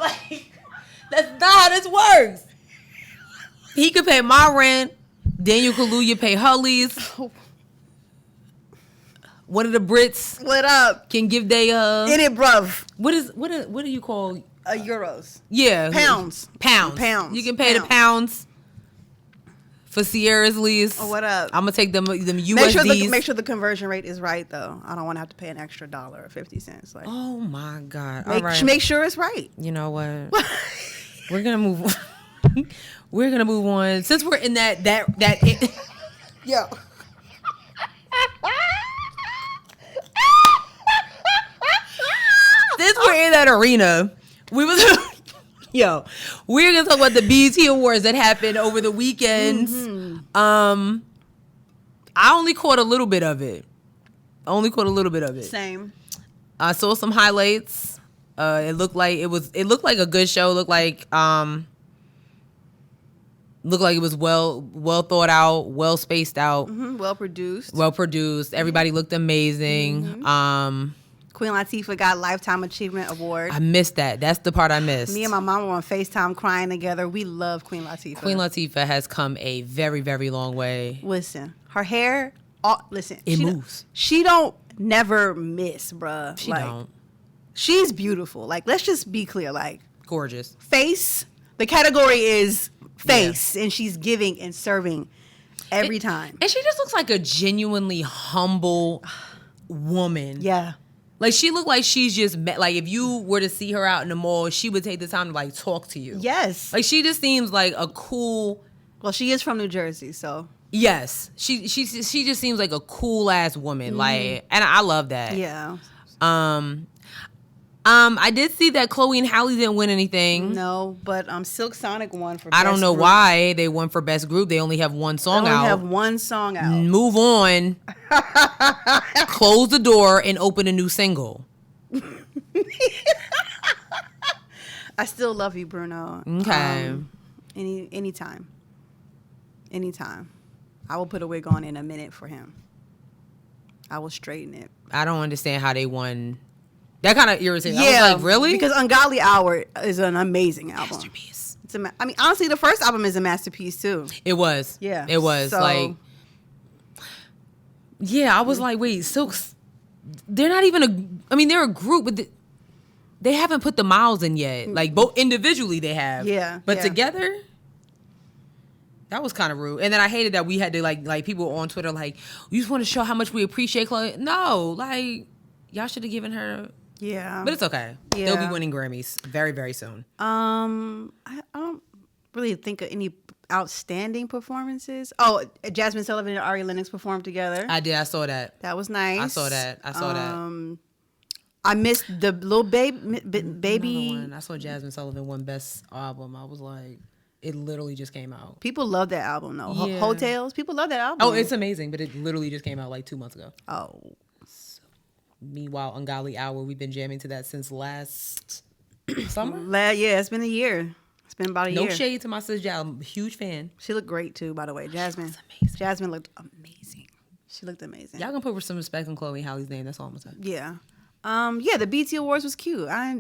like, that's not how this works. He could pay my rent. Daniel Kaluuya pay her lease. One of the Brits. What up? Can give they in it, bruv. What do you call euros? Yeah, pounds. You can pay the pounds for Sierra's lease. Oh, what up? I'm gonna take them USDs. Make sure the conversion rate is right though. I don't want to have to pay an extra $1.50. Like, oh my God! Make sure it's right. You know what? We're gonna move on. We're gonna move on since we're in that Yo. Since we're in that arena, we're gonna talk about the BET Awards that happened over the weekend. I only caught a little bit of it. Same. I saw some highlights. It looked like a good show. Looked like it was well thought out, well spaced out, well produced. Everybody looked amazing. Queen Latifah got Lifetime Achievement Award. I missed that. That's the part I missed. Me and my mom were on FaceTime crying together. We love Queen Latifah. Queen Latifah has come a very, very long way. Listen, her hair, it moves. She don't never miss, bruh. She don't. She's beautiful. Like, let's just be clear. Like, gorgeous. Face. The category is face, and she's giving and serving every time. And she just looks like a genuinely humble woman. Yeah. Like, she looked like she's just like, if you were to see her out in the mall, she would take the time to, like, talk to you. Yes. Like, she just seems like a cool. Well, she is from New Jersey, so. Yes. She just seems like a cool ass woman. Like, and I love that. Yeah. I did see that Chloe and Halle didn't win anything. No, but Silk Sonic won for best I don't know group. why they won for best group. They only have one song out. Move on. Close the door and open a new single. I still love you, Bruno. Okay. Anytime. I will put a wig on in a minute for him. I will straighten it. I don't understand how they won. That kind of irritated. Yeah, I was like, really? Because Ungodly Hour is an amazing album. Masterpiece. Honestly, the first album is a masterpiece too. It was. Yeah. It was. So, like, yeah, I was like, wait, Silk's, they're not even they're a group, but they haven't put the miles in yet. Like, both individually they have. Yeah. But together, That was kind of rude. And then I hated that we had to like people on Twitter like, you just want to show how much we appreciate Chloe. No, like y'all should have given her. Yeah. But it's okay. Yeah. They'll be winning Grammys very, very soon. I don't really think of any outstanding performances. Oh, Jasmine Sullivan and Ari Lennox performed together. I did. I saw that. That was nice. I saw that. I missed the little baby. One. I saw Jasmine Sullivan won Best Album. I was like, it literally just came out. People love that album though. Yeah. Hotels. People love that album. Oh, it's amazing, but it literally just came out like 2 months ago. Oh. Meanwhile, Ungodly Hour, we've been jamming to that since last summer. Yeah, it's been a year. It's been about a year. No shade to my sister. I'm a huge fan. She looked great too, by the way. Jasmine. Amazing. Jasmine looked amazing. She looked amazing. Y'all gonna put some respect on Chloe Halle's name. That's all I'm gonna say. Yeah. Yeah, the BT Awards was cute. I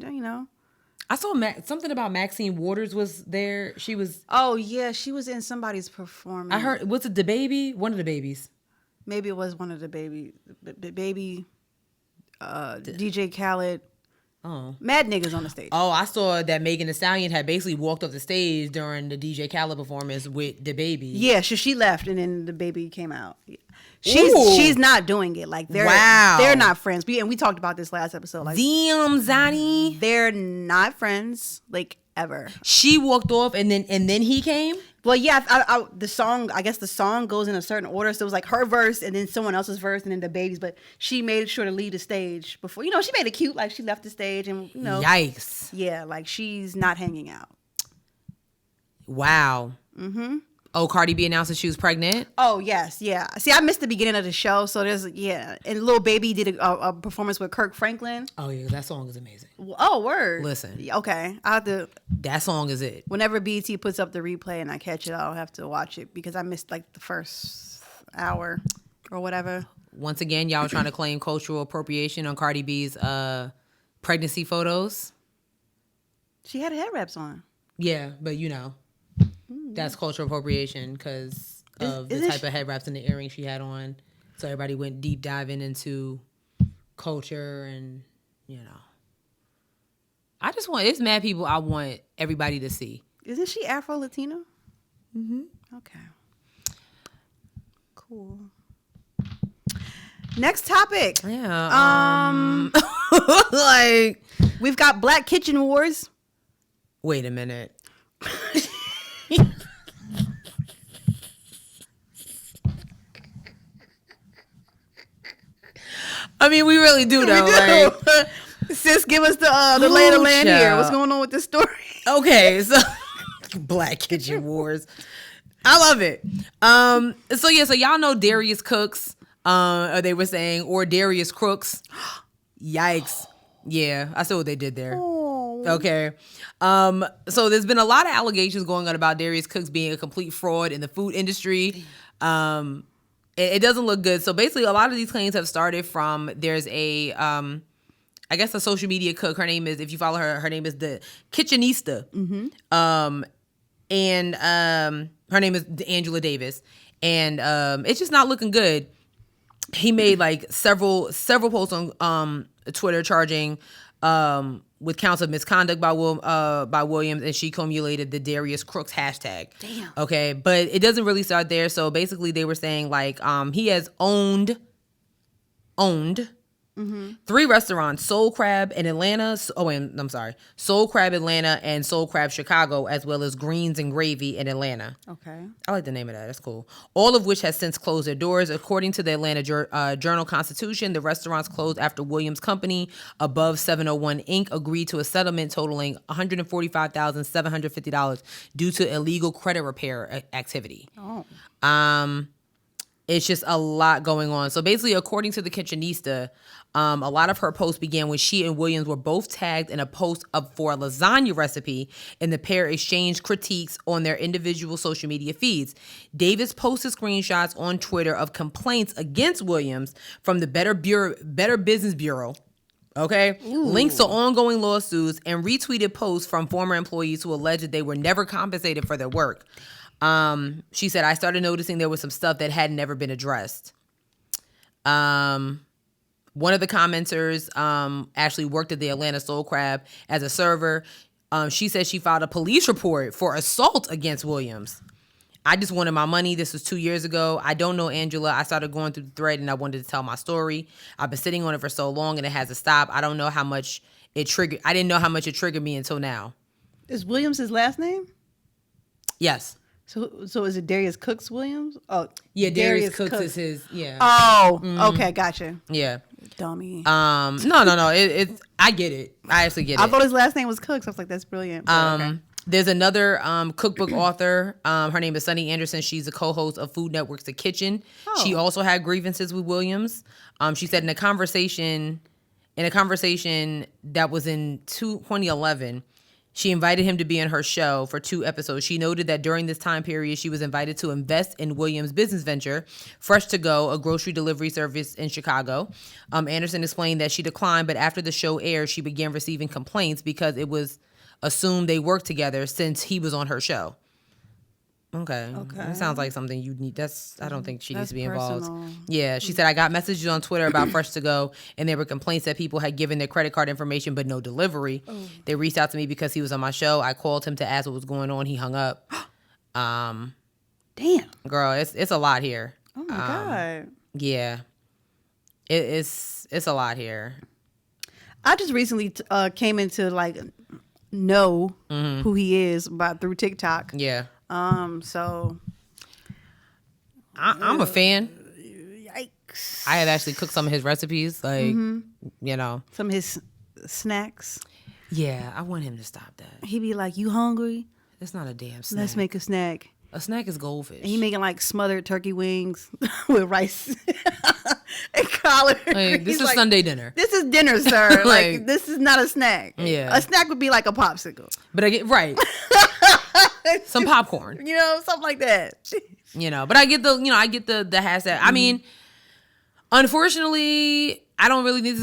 saw something about Maxine Waters was there. She was. Oh yeah, she was in somebody's performance. I heard. Was it the baby? One of the babies. Maybe it was one of the baby. DJ Khaled. Oh. Mad niggas on the stage. Oh, I saw that Megan Thee Stallion had basically walked off the stage during the DJ Khaled performance with the baby. Yeah, she left and then the baby came out. She's not doing it. Like they're not friends. We talked about this last episode. Like damn, Zani. They're not friends like ever. She walked off and then he came. Well, yeah, the song, I guess the song goes in a certain order. So it was like her verse and then someone else's verse and then the baby's. But she made sure to leave the stage before. She made it cute. Like she left the stage and, Yikes. Yeah, like she's not hanging out. Wow. Mm-hmm. Oh, Cardi B announced that she was pregnant? Oh, yes, yeah. See, I missed the beginning of the show. So there's, yeah. And Lil Baby did a performance with Kirk Franklin. Oh, yeah, that song is amazing. Oh, word. Listen. Okay. I'll have to. That song is it. Whenever BT puts up the replay and I catch it, I'll have to watch it because I missed like the first hour or whatever. Once again, y'all trying to claim cultural appropriation on Cardi B's pregnancy photos. She had headwraps on. Yeah, but that's cultural appropriation because of the type of head wraps and the earrings she had on. So everybody went deep diving into culture and, it's mad people I want everybody to see. Isn't she Afro-Latino? Mm-hmm. Okay. Cool. Next topic. Yeah. Like, we've got Black Kitchen Wars. Wait a minute. I mean, we really do though. Like, sis, give us the lay of the land here. What's going on with this story? Okay, so Black Kitchen Wars. I love it. So y'all know Darius Cooks. They were saying, or Darius Crooks. Yikes. Yeah, I saw what they did there. Oh. Okay. So there's been a lot of allegations going on about Darius Cooks being a complete fraud in the food industry. It doesn't look good. So basically, a lot of these claims have started from, there's a, I guess a social media cook. Her name is, if you follow her name is the Kitchenista. Mm-hmm. And her name is Angela Davis. And it's just not looking good. He made like several posts on Twitter charging with counts of misconduct by Williams, and she cumulated the Darius Crooks hashtag. Damn. Okay, but it doesn't really start there. So basically, they were saying like he has owned. Mm-hmm. 3 restaurants: Soul Crab in Atlanta. Soul Crab Atlanta and Soul Crab Chicago, as well as Greens and Gravy in Atlanta. Okay, I like the name of that. That's cool. All of which has since closed their doors. According to the Atlanta Journal-Constitution, the restaurants closed after Williams Company, above 701 Inc., agreed to a settlement totaling $145,750 due to illegal credit repair activity. Oh. It's just a lot going on. So basically, according to the Kitchenista, a lot of her posts began when she and Williams were both tagged in a post for a lasagna recipe, and the pair exchanged critiques on their individual social media feeds. Davis posted screenshots on Twitter of complaints against Williams from the Better Business Bureau. Okay. Ooh. Links to ongoing lawsuits, and retweeted posts from former employees who alleged they were never compensated for their work. She said, I started noticing there was some stuff that had never been addressed. One of the commenters actually worked at the Atlanta Soul Crab as a server. She said she filed a police report for assault against Williams. I just wanted my money. This was 2 years ago. I don't know Angela. I started going through the thread and I wanted to tell my story. I've been sitting on it for so long and it hasn't stopped. I don't know how much it triggered. I didn't know how much it triggered me until now. Is Williams his last name? Yes. So is it Darius Cooks Williams? Oh, yeah, Darius Cooks is his. Yeah. Oh, okay, gotcha. Yeah. Dummy. No. It's I get it. I actually get it. I thought his last name was Cooks. I was like, that's brilliant. Okay. There's another cookbook author. Her name is Sunny Anderson. She's a co-host of Food Network's The Kitchen. Oh. She also had grievances with Williams. She said in a conversation that was in 2011, she invited him to be in her show for 2 episodes. She noted that during this time period, she was invited to invest in Williams' business venture, Fresh to Go, a grocery delivery service in Chicago. Anderson explained that she declined, but after the show aired, she began receiving complaints because it was assumed they worked together since he was on her show. Okay. That sounds like something you need. I don't think she needs to be involved. Yeah. She said, I got messages on Twitter about Fresh to Go, and there were complaints that people had given their credit card information, but no delivery. Oh. They reached out to me because he was on my show. I called him to ask what was going on. He hung up. Damn. Girl, it's a lot here. Oh my God. Yeah. It's a lot here. I just recently came into know who he is through TikTok. Yeah. So I'm a fan. Yikes. I have actually cooked some of his recipes, some of his snacks. Yeah, I want him to stop that. He be like, "You hungry? It's not a damn snack. Let's make a snack." A snack is goldfish. And he making smothered turkey wings with rice and collard. This is Sunday dinner. This is dinner, sir. This is not a snack. Yeah. A snack would be like a popsicle. But I get some popcorn. Something like that. But I get the hashtag. I mean, unfortunately, I don't really think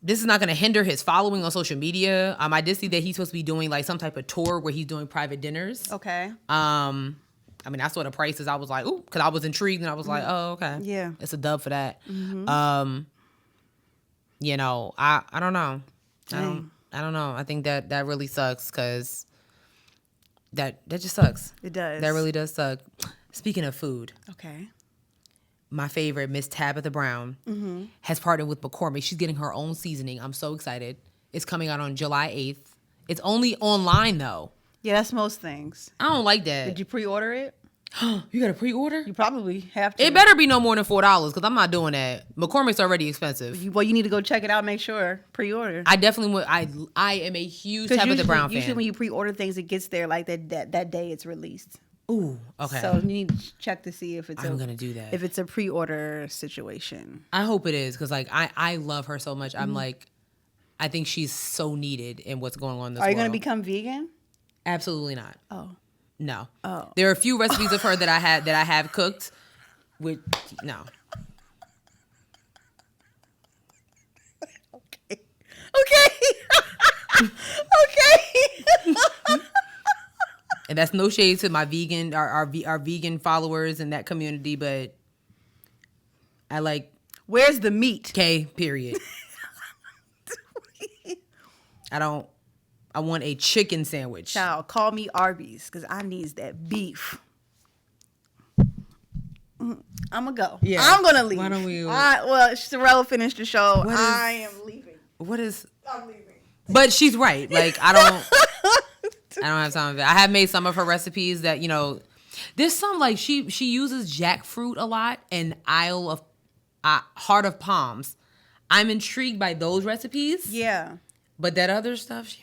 this is not gonna hinder his following on social media. I did see that he's supposed to be doing some type of tour where he's doing private dinners. Okay. I saw the prices. I was like, ooh, because I was intrigued and I was like, oh, okay. Yeah. It's a dub for that. Mm-hmm. I don't know. I don't know. I think that really sucks because that just sucks. It does. That really does suck. Speaking of food. Okay. My favorite, Miss Tabitha Brown, has partnered with McCormick. She's getting her own seasoning. I'm so excited. It's coming out on July 8th. It's only online, though. Yeah, that's most things. I don't like that. Did you pre-order it? You got to pre-order? You probably have to. It better be no more than $4 because I'm not doing that. McCormick's already expensive. Well, you need to go check it out. Make sure. Pre-order. I definitely would. I am a huge Tabitha Brown fan. Usually when you pre-order things, it gets there that day it's released. Ooh, okay. So you need to check to see if it's I'm gonna do that. If it's a pre-order situation. I hope it is because I love her so much. I'm I think she's so needed in what's going on in this world. Are you gonna become vegan? Absolutely not. Oh. No. Oh. There are a few recipes of her that I have cooked with no. Okay. Okay. And that's no shade to my vegan, our vegan followers in that community, but I like. Where's the meat? Okay, period. I want a chicken sandwich. Child, call me Arby's because I needs that beef. I'm gonna go. Yeah. I'm gonna leave. Why don't we? Sherelle finished the show. I am leaving. I'm leaving. But she's right. I don't have time for it. I have made some of her recipes that, there's some she uses jackfruit a lot and Heart of Palms. I'm intrigued by those recipes. Yeah. But that other stuff,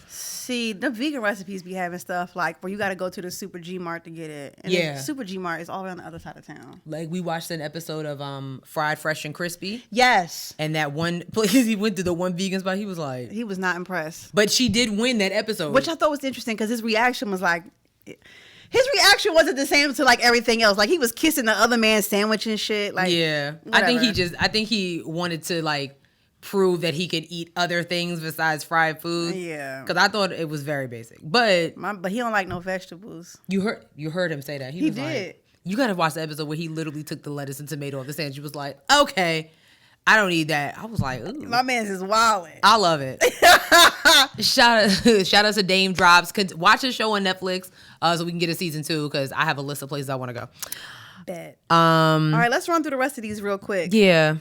see, the vegan recipes be having stuff where you got to go to the Super G Mart to get it. And yeah. Super G Mart is all on the other side of town. We watched an episode of Fried Fresh and Crispy. Yes. And that one place he went to, the one vegan spot, he was like... He was not impressed. But she did win that episode. Which I thought was interesting because his reaction was his reaction wasn't the same to everything else. He was kissing the other man's sandwich and shit. Yeah. Whatever. I think he wanted to prove that he could eat other things besides fried food. Yeah. Because I thought it was very basic. But he don't like no vegetables. You heard him say that. He was did. You got to watch the episode where he literally took the lettuce and tomato off the sandwich. He was like, okay, I don't need that. I was like, ooh. My man's is wilding. I love it. Shout out to Dame Drops. Watch the show on Netflix so we can get a season 2 because I have a list of places I want to go. Bet. All right, let's run through the rest of these real quick. Yeah.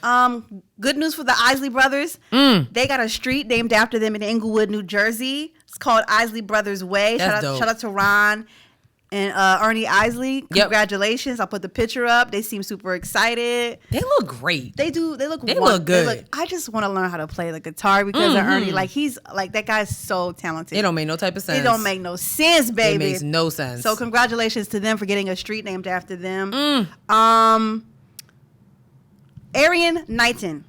Good news for the Isley Brothers. They got a street named after them in Englewood, New Jersey. It's called Isley Brothers Way. That's Shout out to Ron and Ernie Isley. Congratulations. I'll put the picture up. They seem super excited. They look great. They do. They look good. I just want to learn how to play the guitar because of Ernie. Like, he's like, that guy's so talented. It don't make no type of sense. It don't make no sense, baby. It makes no sense. So congratulations to them for getting a street named after them. Arian Knighton,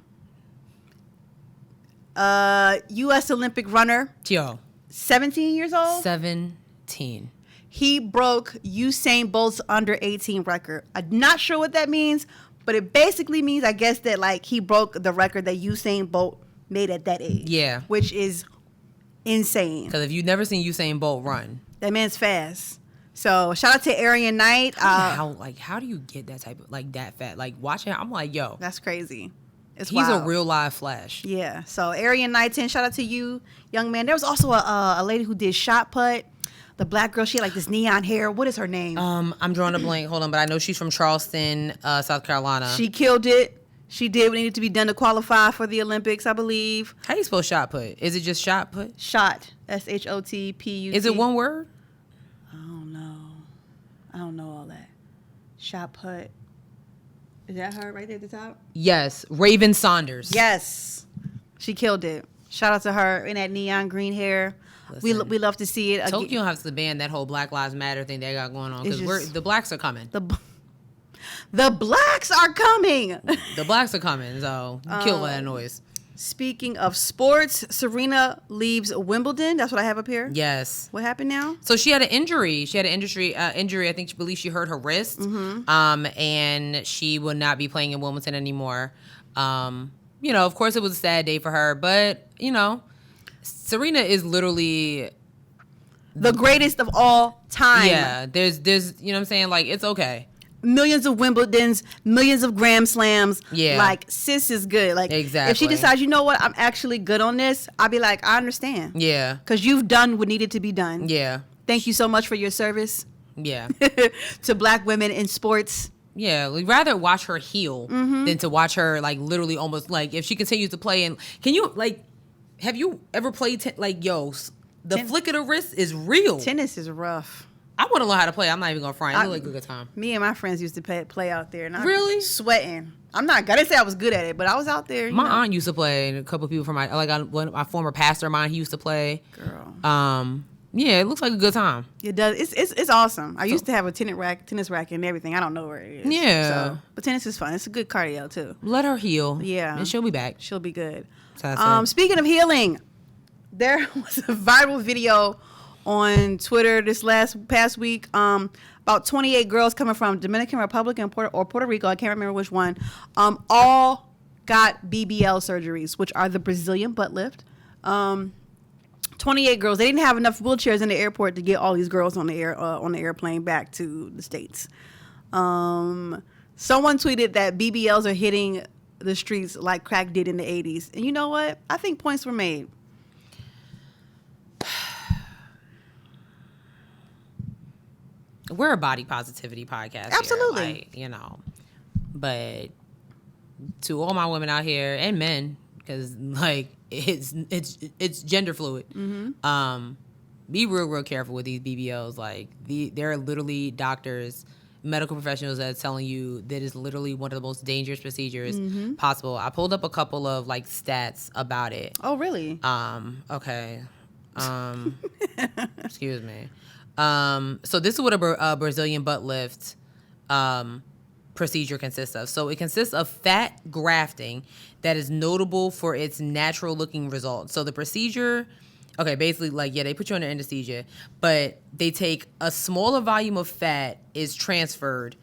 U.S. Olympic runner. Yo. 17 years old? 17. He broke Usain Bolt's under 18 record. I'm not sure what that means, but it basically means, I guess, that like he broke the record that Usain Bolt made at that age. Yeah. Which is insane. Because if you've never seen Usain Bolt run. That man's fast. So shout out to Arian Knight. How do you get that type of, like, that fat? Like, watching it, I'm like, yo. That's crazy. He's a real live Flash. Yeah. So Arian Knighton, shout out to you, young man. There was also a lady who did shot put. The black girl, she had like this neon hair. What is her name? I'm drawing a blank. Hold on, but I know she's from Charleston, South Carolina. She killed it. She did what needed to be done to qualify for the Olympics, I believe. How do you spell shot put? Is it just shot put? Shot. SHOTPUT. Is it one word? I don't know. I don't know all that. Shot put. Is that her right there at the top? Yes. Raven Saunders. Yes. She killed it. Shout out to her in that neon green hair. Listen, we love to see it. Tokyo has to ban that whole Black Lives Matter thing they got going on because the blacks are coming. The blacks are coming. The blacks are coming, so kill that noise. Speaking of sports, Serena leaves Wimbledon. That's what I have up here. Yes. What happened now? So she had an injury. She had an injury. I think she believes she hurt her wrist. And she will not be playing in Wimbledon anymore. Of course, it was a sad day for her, but Serena is literally the greatest of all time. Yeah, there's you know what I'm saying? Like, it's okay. Millions of Wimbledons, millions of Grand Slams. Yeah. Like, sis is good. Like, exactly. If she decides, you know what, I'm actually good on this, I'll be like, I understand. Yeah. Because you've done what needed to be done. Yeah. Thank you so much for your service. Yeah. To black women in sports. Yeah, we'd rather watch her heal than to watch her, like, literally almost, like, if she continues to play. And can you, like, have you ever played, the flick of the wrist is real. Tennis is rough. I want to learn how to play. I'm not even going to front. It looked like a good time. Me and my friends used to play out there. And really? Sweating. I didn't say I was good at it, but I was out there. My aunt used to play, and a couple of people from my former pastor of mine, he used to play. Girl. Yeah, it looks like a good time. It does. It's awesome. I used to have a tennis rack and everything. I don't know where it is. Yeah. But tennis is fun. It's a good cardio too. Let her heal. Yeah. And she'll be back. She'll be good. Speaking of healing, there was a viral video on Twitter this past week about 28 girls coming from Dominican Republic and Puerto Rico. I can't remember which one. All got BBL surgeries, which are the Brazilian butt lift. 28 girls. They didn't have enough wheelchairs in the airport to get all these girls on the airplane back to the States. Someone tweeted that BBLs are hitting the streets like crack did in the 80s. And you know what? I think points were made. We're a body positivity podcast. Absolutely. Here, but to all my women out here and men, because it's gender fluid. Be real careful with these BBLs. Like, there are literally doctors, medical professionals that are telling you that is literally one of the most dangerous procedures possible. I pulled up a couple of stats about it. Oh, really? Okay. Excuse me. So this is what a Brazilian butt lift procedure consists of. So it consists of fat grafting that is notable for its natural looking results. So the procedure, basically they put you under anesthesia, but they take a smaller volume of fat is transferred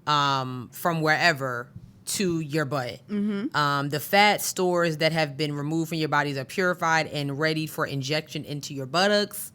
from wherever to your butt. The fat stores that have been removed from your bodies are purified and ready for injection into your buttocks.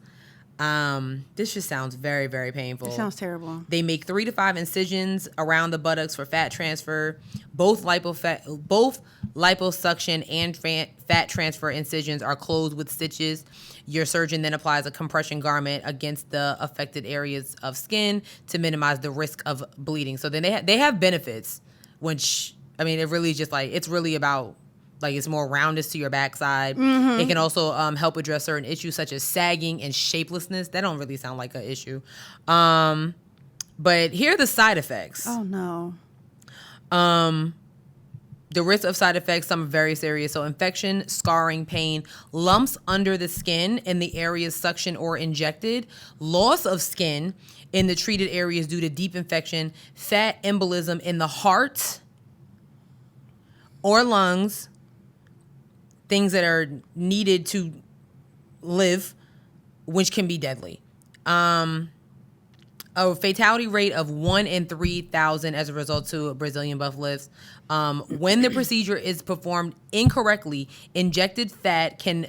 This just sounds very, very painful. It sounds terrible. They make 3 to 5 incisions around the buttocks for fat transfer. Both liposuction and fat transfer incisions are closed with stitches. Your surgeon then applies a compression garment against the affected areas of skin to minimize the risk of bleeding. So then they have benefits, which, I mean, it really is just like, it's really about, like, it's more roundness to your backside. Mm-hmm. It can also help address certain issues such as sagging and shapelessness. That don't really sound like an issue. But here are the side effects. Oh, no. The risk of side effects, some are very serious. So infection, scarring, pain, lumps under the skin in the areas suctioned or injected, loss of skin in the treated areas due to deep infection, fat embolism in the heart or lungs, things that are needed to live, which can be deadly. A fatality rate of 1 in 3,000 as a result to Brazilian buff lifts. When the procedure is performed incorrectly, injected fat can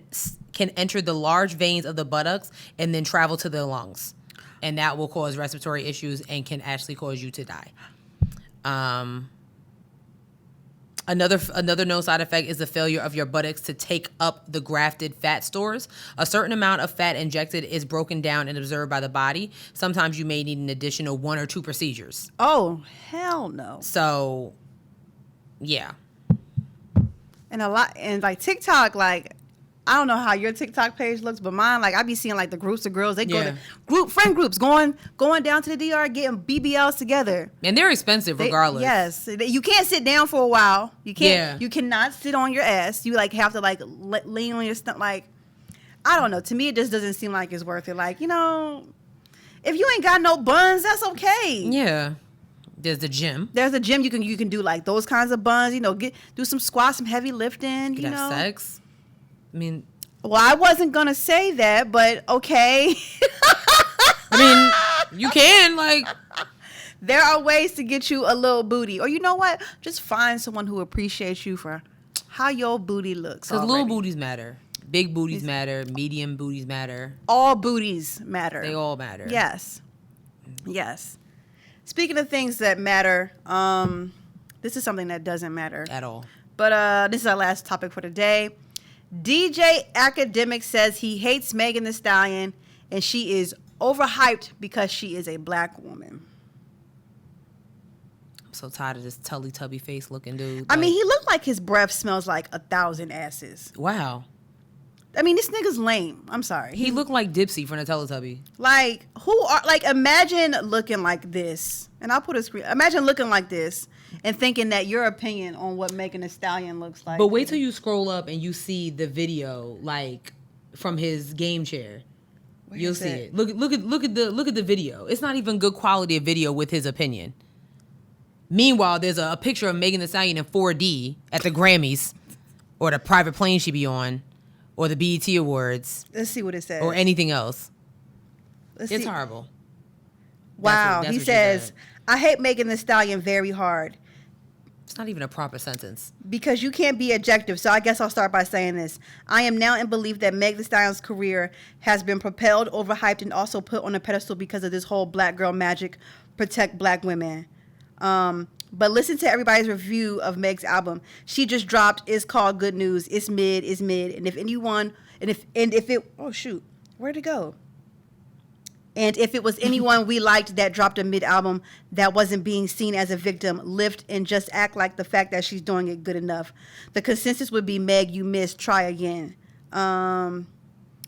enter the large veins of the buttocks and then travel to the lungs. And that will cause respiratory issues and can actually cause you to die. Another known side effect is the failure of your buttocks to take up the grafted fat stores. A certain amount of fat injected is broken down and absorbed by the body. Sometimes you may need an additional 1 or 2 procedures. Oh, hell no. So, yeah. And like TikTok, like, I don't know how your TikTok page looks, but mine, like, I be seeing like the groups of girls. They go to friend groups, going down to the DR, getting BBLs together. And they're expensive regardless. Yes, you can't sit down for a while. You can't. Yeah. You cannot sit on your ass. You like have to like lean on your stomach. Like, I don't know. To me, it just doesn't seem like it's worth it. Like, you know, if you ain't got no buns, that's okay. Yeah. There's the gym. There's a gym you can do like those kinds of buns. You know, do some squats, some heavy lifting. You know, sex. I mean, well, I wasn't gonna say that, but okay. I mean, you can, like, there are ways to get you a little booty, or you know what? Just find someone who appreciates you for how your booty looks. Because little booties matter, big booties matter, medium booties matter. All booties matter. They all matter. Yes, yes. Speaking of things that matter, this is something that doesn't matter at all. But this is our last topic for today. DJ Academic says he hates Megan Thee Stallion and she is overhyped because she is a black woman. I'm so tired of this Teletubby face looking dude. I mean, he looked like his breath smells like 1,000 asses. Wow. I mean, this nigga's lame. I'm sorry. He looked like Dipsy from the Teletubby. Like, imagine looking like this. And I'll put a screen. Imagine looking like this and thinking that your opinion on what Megan Thee Stallion looks like. But wait till you scroll up and you see the video, like, from his game chair. You'll see it. Look at the video. It's not even good quality of video with his opinion. Meanwhile, there's a picture of Megan Thee Stallion in 4D at the Grammys, or the private plane she be on, or the BET Awards. Let's see what it says. Or anything else. It's horrible. Wow. He says, I hate Megan Thee Stallion very hard. It's not even a proper sentence. Because you can't be objective. So I guess I'll start by saying this. I am now in belief that Megan Thee Stallion's career has been propelled, overhyped, and also put on a pedestal because of this whole black girl magic, protect black women. But listen to everybody's review of Meg's album. She just dropped. It's called Good News. It's mid. And if it oh shoot, where'd it go? And if it was anyone we liked that dropped a mid album that wasn't being seen as a victim, lift and just act like the fact that she's doing it good enough. The consensus would be Meg, you missed. Try again.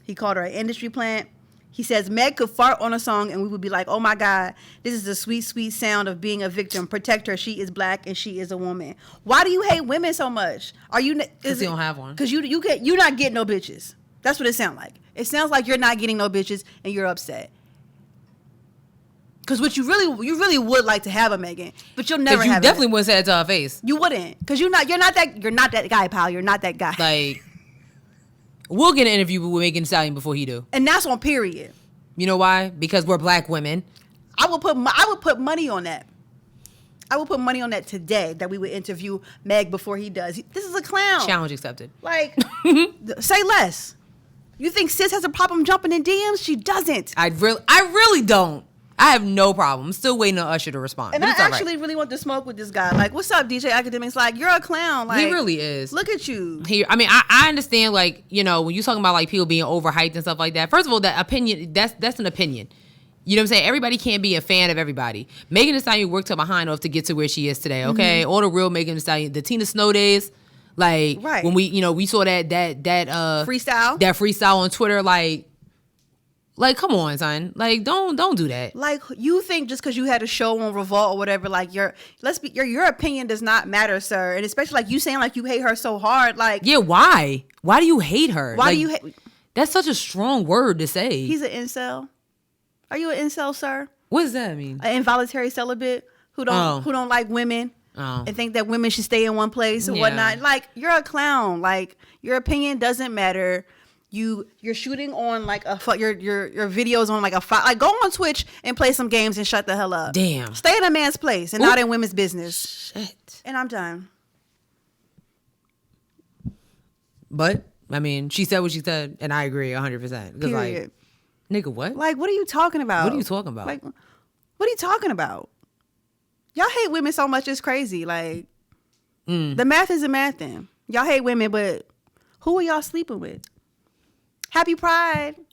He called her an industry plant. He says Meg could fart on a song and we would be like, oh my God, this is the sweet, sweet sound of being a victim. Protect her. She is black and she is a woman. Why do you hate women so much? Are you? Because you don't have one. Because you're not getting no bitches. That's what it sounds like. It sounds like you're not getting no bitches and you're upset. Because what you really would like to have a Megan, but you'll never have. You definitely wouldn't say it to her face. You wouldn't, because you're not that guy, pal. You're not that guy. Like, we'll get an interview with Megan Thee Stallion before he do. And that's on period. You know why? Because we're black women. I would put money on that. I would put money on that today that we would interview Meg before he does. This is a clown. Challenge accepted. Like, say less. You think sis has a problem jumping in DMs? She doesn't. I really don't. I have no problem. I'm still waiting on Usher to respond. And I actually really want to smoke with this guy. Like, what's up, DJ Academics? Like, you're a clown. Like, he really is. Look at you. I understand, like, you know, when you're talking about like people being overhyped and stuff like that. First of all, that opinion, that's an opinion. You know what I'm saying? Everybody can't be a fan of everybody. Megan Thee Stallion worked her behind off to get to where she is today. Okay, all the real Megan Thee Stallion, the Tina Snow days. Like when we saw that freestyle on Twitter, like come on, son. Like don't do that. Like you think just because you had a show on Revolt or whatever, like your opinion does not matter, sir. And especially like you saying like you hate her so hard, like yeah, why? Why do you hate her? Why do you hate? That's such a strong word to say. He's an incel. Are you an incel, sir? What does that mean? An involuntary celibate who don't like women. And think that women should stay in one place and whatnot. Like you're a clown. Like your opinion doesn't matter. You're shooting on like your videos on like a like go on Twitch and play some games and shut the hell up. Damn. Stay in a man's place and not in women's business. Shit. And I'm done. But I mean, she said what she said, and I agree 100%. Because like, nigga, what? Like, what are you talking about? What are you talking about? Like, what are you talking about? Y'all hate women so much, it's crazy. Like, the math is a math then. Y'all hate women, but who are y'all sleeping with? Happy Pride. Be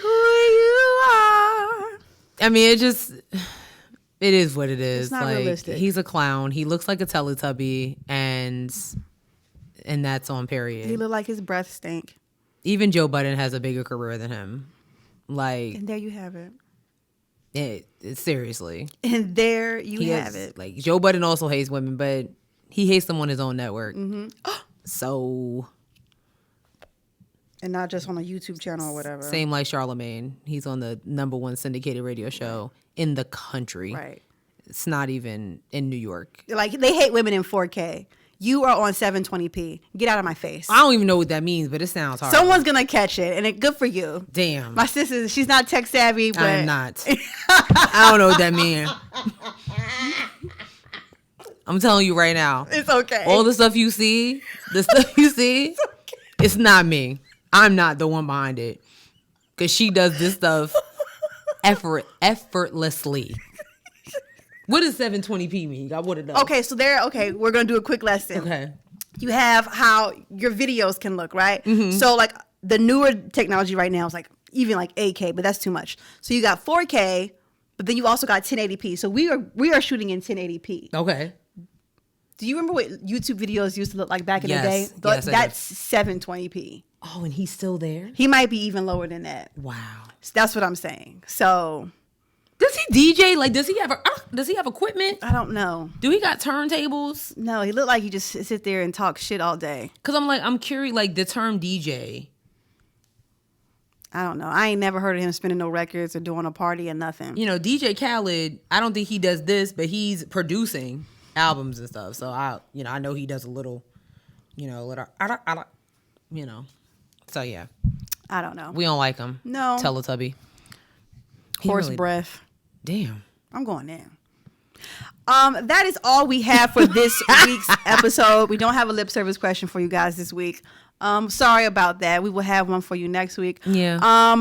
who you are. I mean, it is what it is. It's not like, realistic. He's a clown. He looks like a Teletubby, and that's on period. He look like his breath stink. Even Joe Budden has a bigger career than him. Like, and there you have it. Seriously. And there you have it. Like, Joe Budden also hates women, but he hates them on his own network. So. And not just on a YouTube channel or whatever. Same like Charlemagne. He's on the #1 syndicated radio show in the country. Right. It's not even in New York. Like, they hate women in 4K. You are on 720p. Get out of my face. I don't even know what that means, but it sounds hard. Someone's going to catch it, and good for you. Damn. My sister, she's not tech savvy, but... I'm not. I don't know what that means. I'm telling you right now. It's okay. All the stuff you see, it's not me. I'm not the one behind it. Because she does this stuff effortlessly. What does 720p mean? I would have known. Okay, so we're going to do a quick lesson. Okay. You have how your videos can look, right? So, like, the newer technology right now is, like, even, like, 8K, but that's too much. So, you got 4K, but then you also got 1080p. So, we are shooting in 1080p. Okay. Do you remember what YouTube videos used to look like back in the day? Yes, that's 720p. Oh, and he's still there? He might be even lower than that. Wow. So that's what I'm saying. So... Does he DJ? Like, does he have equipment? I don't know. Do he got turntables? No, he looked like he just sit there and talk shit all day. Because I'm curious, like, the term DJ. I don't know. I ain't never heard of him spinning no records or doing a party or nothing. You know, DJ Khaled, I don't think he does this, but he's producing albums and stuff. So, I know he does a little, So, yeah. I don't know. We don't like him. No. Teletubby. Horse breath. Damn. I'm going in. That is all we have for this week's episode. We don't have a lip service question for you guys this week. Sorry about that. We will have one for you next week. Yeah.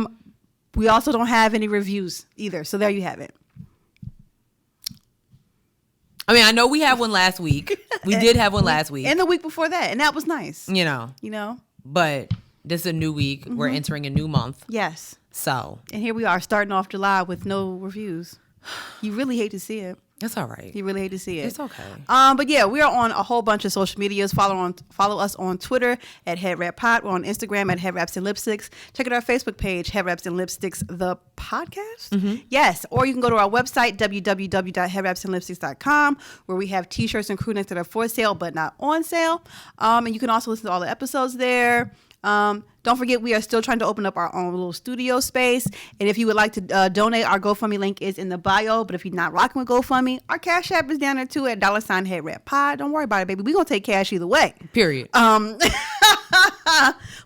We also don't have any reviews either. So there you have it. I mean, I know we had one last week. We did have one last week. And the week before that. And that was nice. You know. But this is a new week. We're entering a new month. Yes. So. And here we are starting off July with no reviews. You really hate to see it. That's all right. You really hate to see it. It's okay. But yeah, we are on a whole bunch of social medias. Follow us on Twitter at HeadWrapPod. We're on Instagram at Headwraps and Lipsticks. Check out our Facebook page, Headwraps and Lipsticks, the podcast. Yes. Or you can go to our website, www.headwrapsandlipsticks.com, where we have t-shirts and crew necks that are for sale but not on sale. And you can also listen to all the episodes there. Don't forget, we are still trying to open up our own little studio space. And if you would like to donate, our GoFundMe link is in the bio. But if you're not rocking with GoFundMe, our Cash App is down there too at $HeadWrapPod. Don't worry about it, baby. We're going to take cash either way. Period.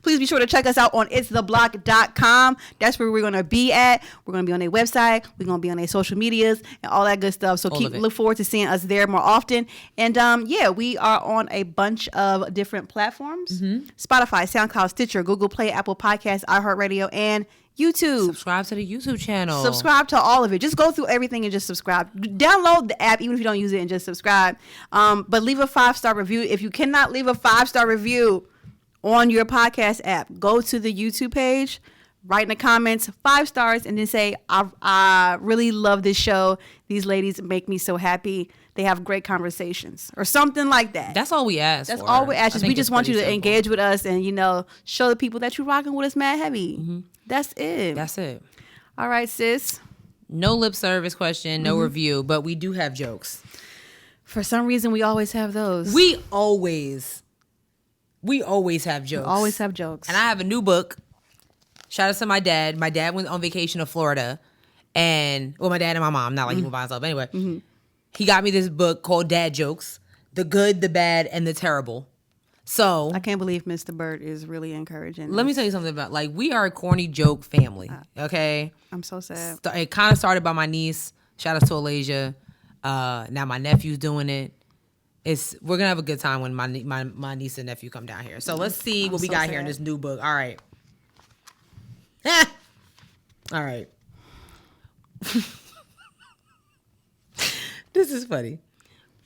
Please be sure to check us out on itstheblock.com. That's where we're going to be at. We're going to be on their website. We're going to be on their social medias and all that good stuff. So look forward to seeing us there more often. And we are on a bunch of different platforms. Spotify, SoundCloud, Stitcher, Google Play, Apple Podcasts, iHeartRadio, and YouTube. Subscribe to the YouTube channel. Subscribe to all of it. Just go through everything and just subscribe. Download the app even if you don't use it and just subscribe. But leave a 5-star review. If you cannot leave a 5-star review on your podcast app, go to the YouTube page, write in the comments 5 stars, and then say, I really love this show. These ladies make me so happy. They have great conversations or something like that. That's all we ask. That's all we ask. We just want you to engage with us and, show the people that you're rocking with us mad heavy. That's it. That's it. All right, sis. No lip service question, no review, but we do have jokes. For some reason, we always have those. We always have jokes. We always have jokes. And I have a new book. Shout out to my dad. My dad went on vacation to Florida. And, my dad and my mom, not like he went by himself. But anyway, he got me this book called Dad Jokes. The Good, the Bad, and the Terrible. So I can't believe Mr. Bird is really encouraging. Let me tell you something about, we are a corny joke family, okay? I'm so sad. It kind of started by my niece. Shout out to Alasia. Now my nephew's doing it. We're gonna have a good time when my niece and nephew come down here. So let's see what we got here in this new book. All right. All right. This is funny.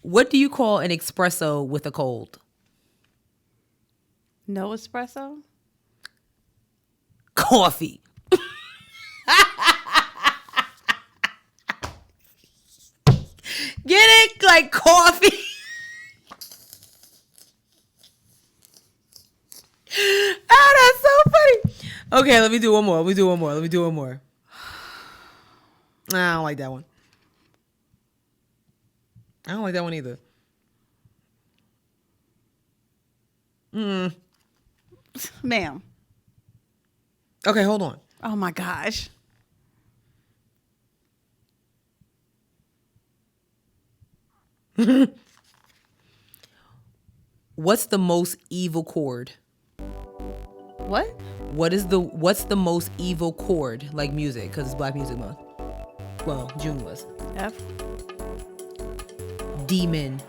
What do you call an espresso with a cold? No espresso? Coffee. Get it? Like coffee. That's so funny. Okay, let me do one more. I don't like that one. I don't like that one either. Ma'am. Okay, hold on. Oh my gosh. What's the most evil chord? What? What's the most evil chord? Like music, because it's Black Music Month. Well, June was. F. Demon.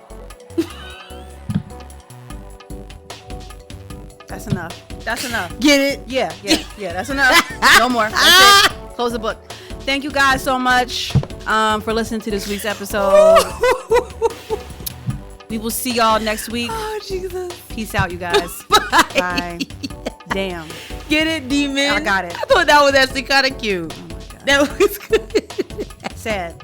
That's enough. Get it? Yeah, that's enough. No more. That's it. Close the book. Thank you guys so much for listening to this week's episode. We will see y'all next week. Oh, Jesus. Peace out, you guys. Bye. Damn. Get it, demon? I got it. I thought that was actually kind of cute. Oh my God. That was good. Sad.